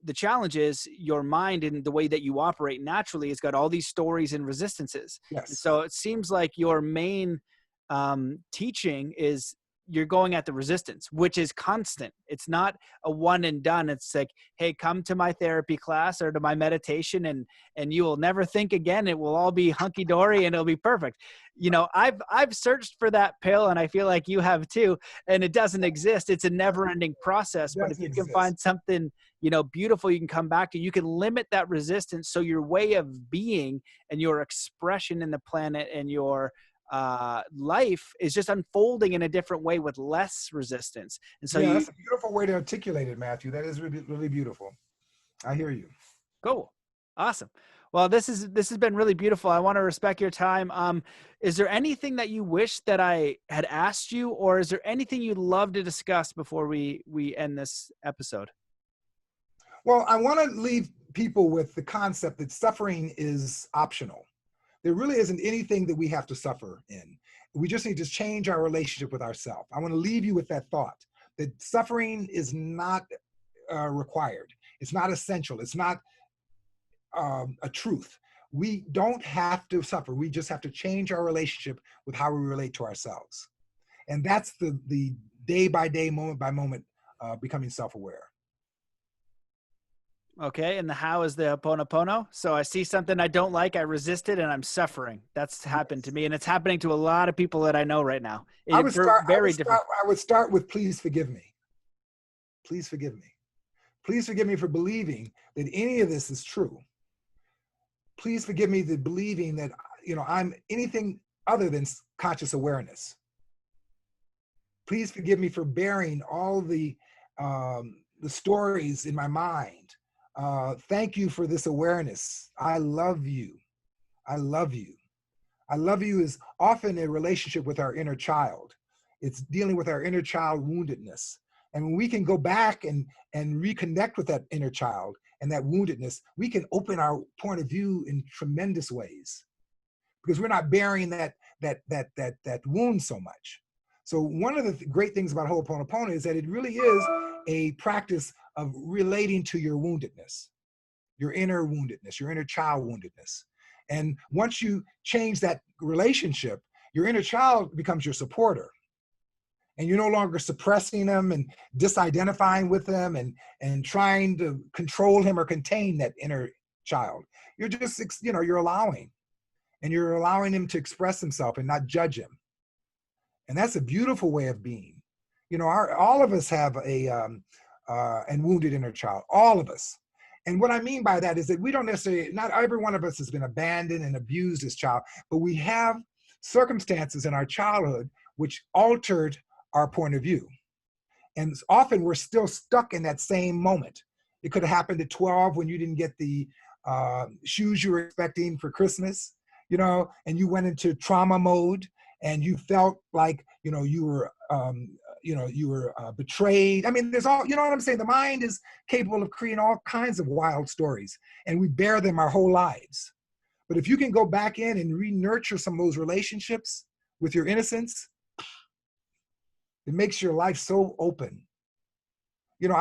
The challenge is your mind and the way that you operate naturally has got all these stories and resistances. Yes. And so it seems like your main teaching is you're going at the resistance, which is constant. It's not a one and done. It's like, hey, come to my therapy class or to my meditation and you will never think again. It will all be hunky dory and it'll be perfect. You know, I've searched for that pill and I feel like you have too, and it doesn't exist. It's a never ending process. But if you can find something, you know, beautiful, you can come back to, you can limit that resistance. So your way of being and your expression in the planet and your life is just unfolding in a different way with less resistance. And so that's a beautiful way to articulate it, Matthew. That is really, really beautiful. I hear you. Cool. Awesome. Well, this has been really beautiful. I want to respect your time. Is there anything that you wish that I had asked you, or is there anything you'd love to discuss before we end this episode? Well, I want to leave people with the concept that suffering is optional. There really isn't anything that we have to suffer in. We just need to change our relationship with ourselves. I want to leave you with that thought, that suffering is not required. It's not essential. It's not a truth. We don't have to suffer. We just have to change our relationship with how we relate to ourselves. And that's the day by day, moment by moment, becoming self-aware. Okay, and the how is the Ho'oponopono. So I see something I don't like, I resist it, and I'm suffering. That's happened to me, and it's happening to a lot of people that I know right now. I would start with please forgive me. Please forgive me. Please forgive me for believing that any of this is true. Please forgive me for believing that, you know, I'm anything other than conscious awareness. Please forgive me for bearing all the stories in my mind. Thank you for this awareness. I love you. I love you. I love you is often a relationship with our inner child. It's dealing with our inner child woundedness. And when we can go back and reconnect with that inner child and that woundedness, we can open our point of view in tremendous ways because we're not bearing that wound so much. So one of the great things about Ho'oponopono is that it really is a practice of relating to your woundedness, your inner woundedness, your inner child woundedness. And once you change that relationship, your inner child becomes your supporter. And you're no longer suppressing them and disidentifying with them and trying to control him or contain that inner child. You're just, you know, you're allowing. And you're allowing him to express himself and not judge him. And that's a beautiful way of being. You know, all of us have and wounded inner child, all of us. And what I mean by that is that we don't necessarily, not every one of us has been abandoned and abused as child, but we have circumstances in our childhood which altered our point of view. And often we're still stuck in that same moment. It could have happened at 12 when you didn't get the shoes you were expecting for Christmas, you know, and you went into trauma mode and you felt like, you know, you were betrayed. I mean, there's all, you know what I'm saying? The mind is capable of creating all kinds of wild stories, and we bear them our whole lives. But if you can go back in and re-nurture some of those relationships with your innocence, it makes your life so open. You know,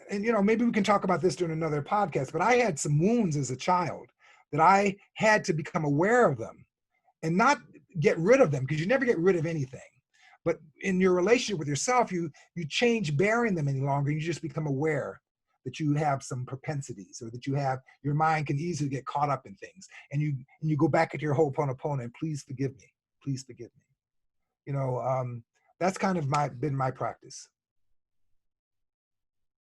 and you know, maybe we can talk about this during another podcast, but I had some wounds as a child that I had to become aware of them and not get rid of them, because you never get rid of anything. But in your relationship with yourself, you change bearing them any longer. You just become aware that you have some propensities, or that your mind can easily get caught up in things. And you go back into your Ho'oponopono and please forgive me. Please forgive me. You know, that's kind of been my practice.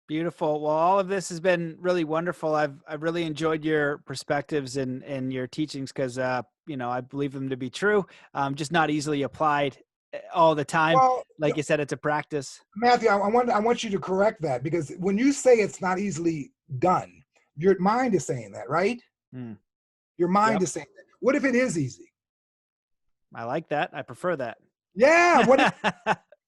Beautiful. Well, all of this has been really wonderful. I've really enjoyed your perspectives and your teachings, because you know, I believe them to be true. Just not easily applied all the time. Well, like you said, it's a practice. Matthew, I want you to correct that, because when you say it's not easily done, your mind is saying that, right? Mm. Your mind is saying that. What if it is easy? I like that. I prefer that. Yeah.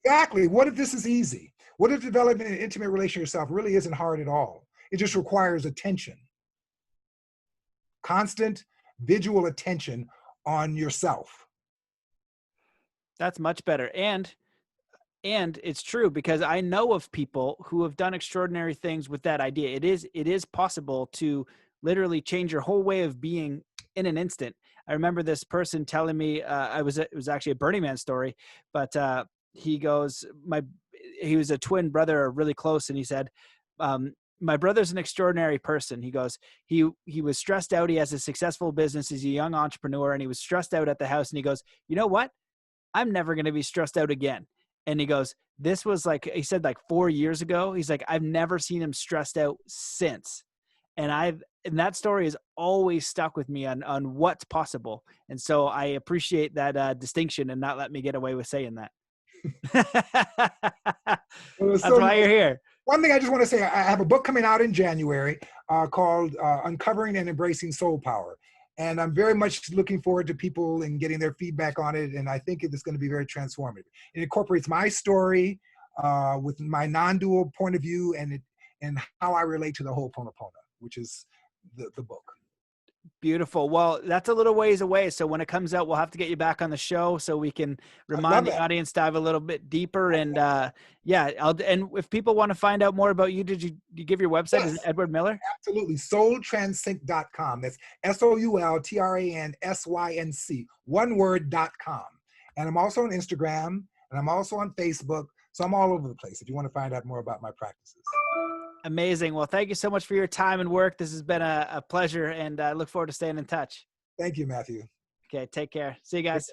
Exactly. What if this is easy? What if developing an intimate relationship with yourself really isn't hard at all? It just requires attention. Constant visual attention on yourself. That's much better. And it's true, because I know of people who have done extraordinary things with that idea. It is possible to literally change your whole way of being in an instant. I remember this person telling me, it was actually a Burning Man story, but he goes, he was a twin brother, really close. And he said, my brother's an extraordinary person. He goes, he was stressed out. He has a successful business. He's a young entrepreneur, and he was stressed out at the house. And he goes, you know what? I'm never going to be stressed out again. And he goes, this was like, he said, like 4 years ago. He's like, I've never seen him stressed out since. And that story has always stuck with me on what's possible. And so I appreciate that distinction, and not let me get away with saying that. That's why you're here. One thing I just want to say, I have a book coming out in January called Uncovering and Embracing Soul Power. And I'm very much looking forward to people and getting their feedback on it. And I think it's going to be very transformative. It incorporates my story with my non-dual point of view, and how I relate to the Ho'oponopono, which is the book. Beautiful. Well, that's a little ways away. So when it comes out, we'll have to get you back on the show so we can remind the audience, dive a little bit deeper. And and if people want to find out more about you, did you give your website? Yes. Is it Edward Miller? Absolutely. SoulTransync.com. That's SoulTransync, one word.com. And I'm also on Instagram, and I'm also on Facebook. So I'm all over the place if you want to find out more about my practices. Amazing. Well, thank you so much for your time and work. This has been a pleasure, and I look forward to staying in touch. Thank you, Matthew. Okay, take care. See you guys.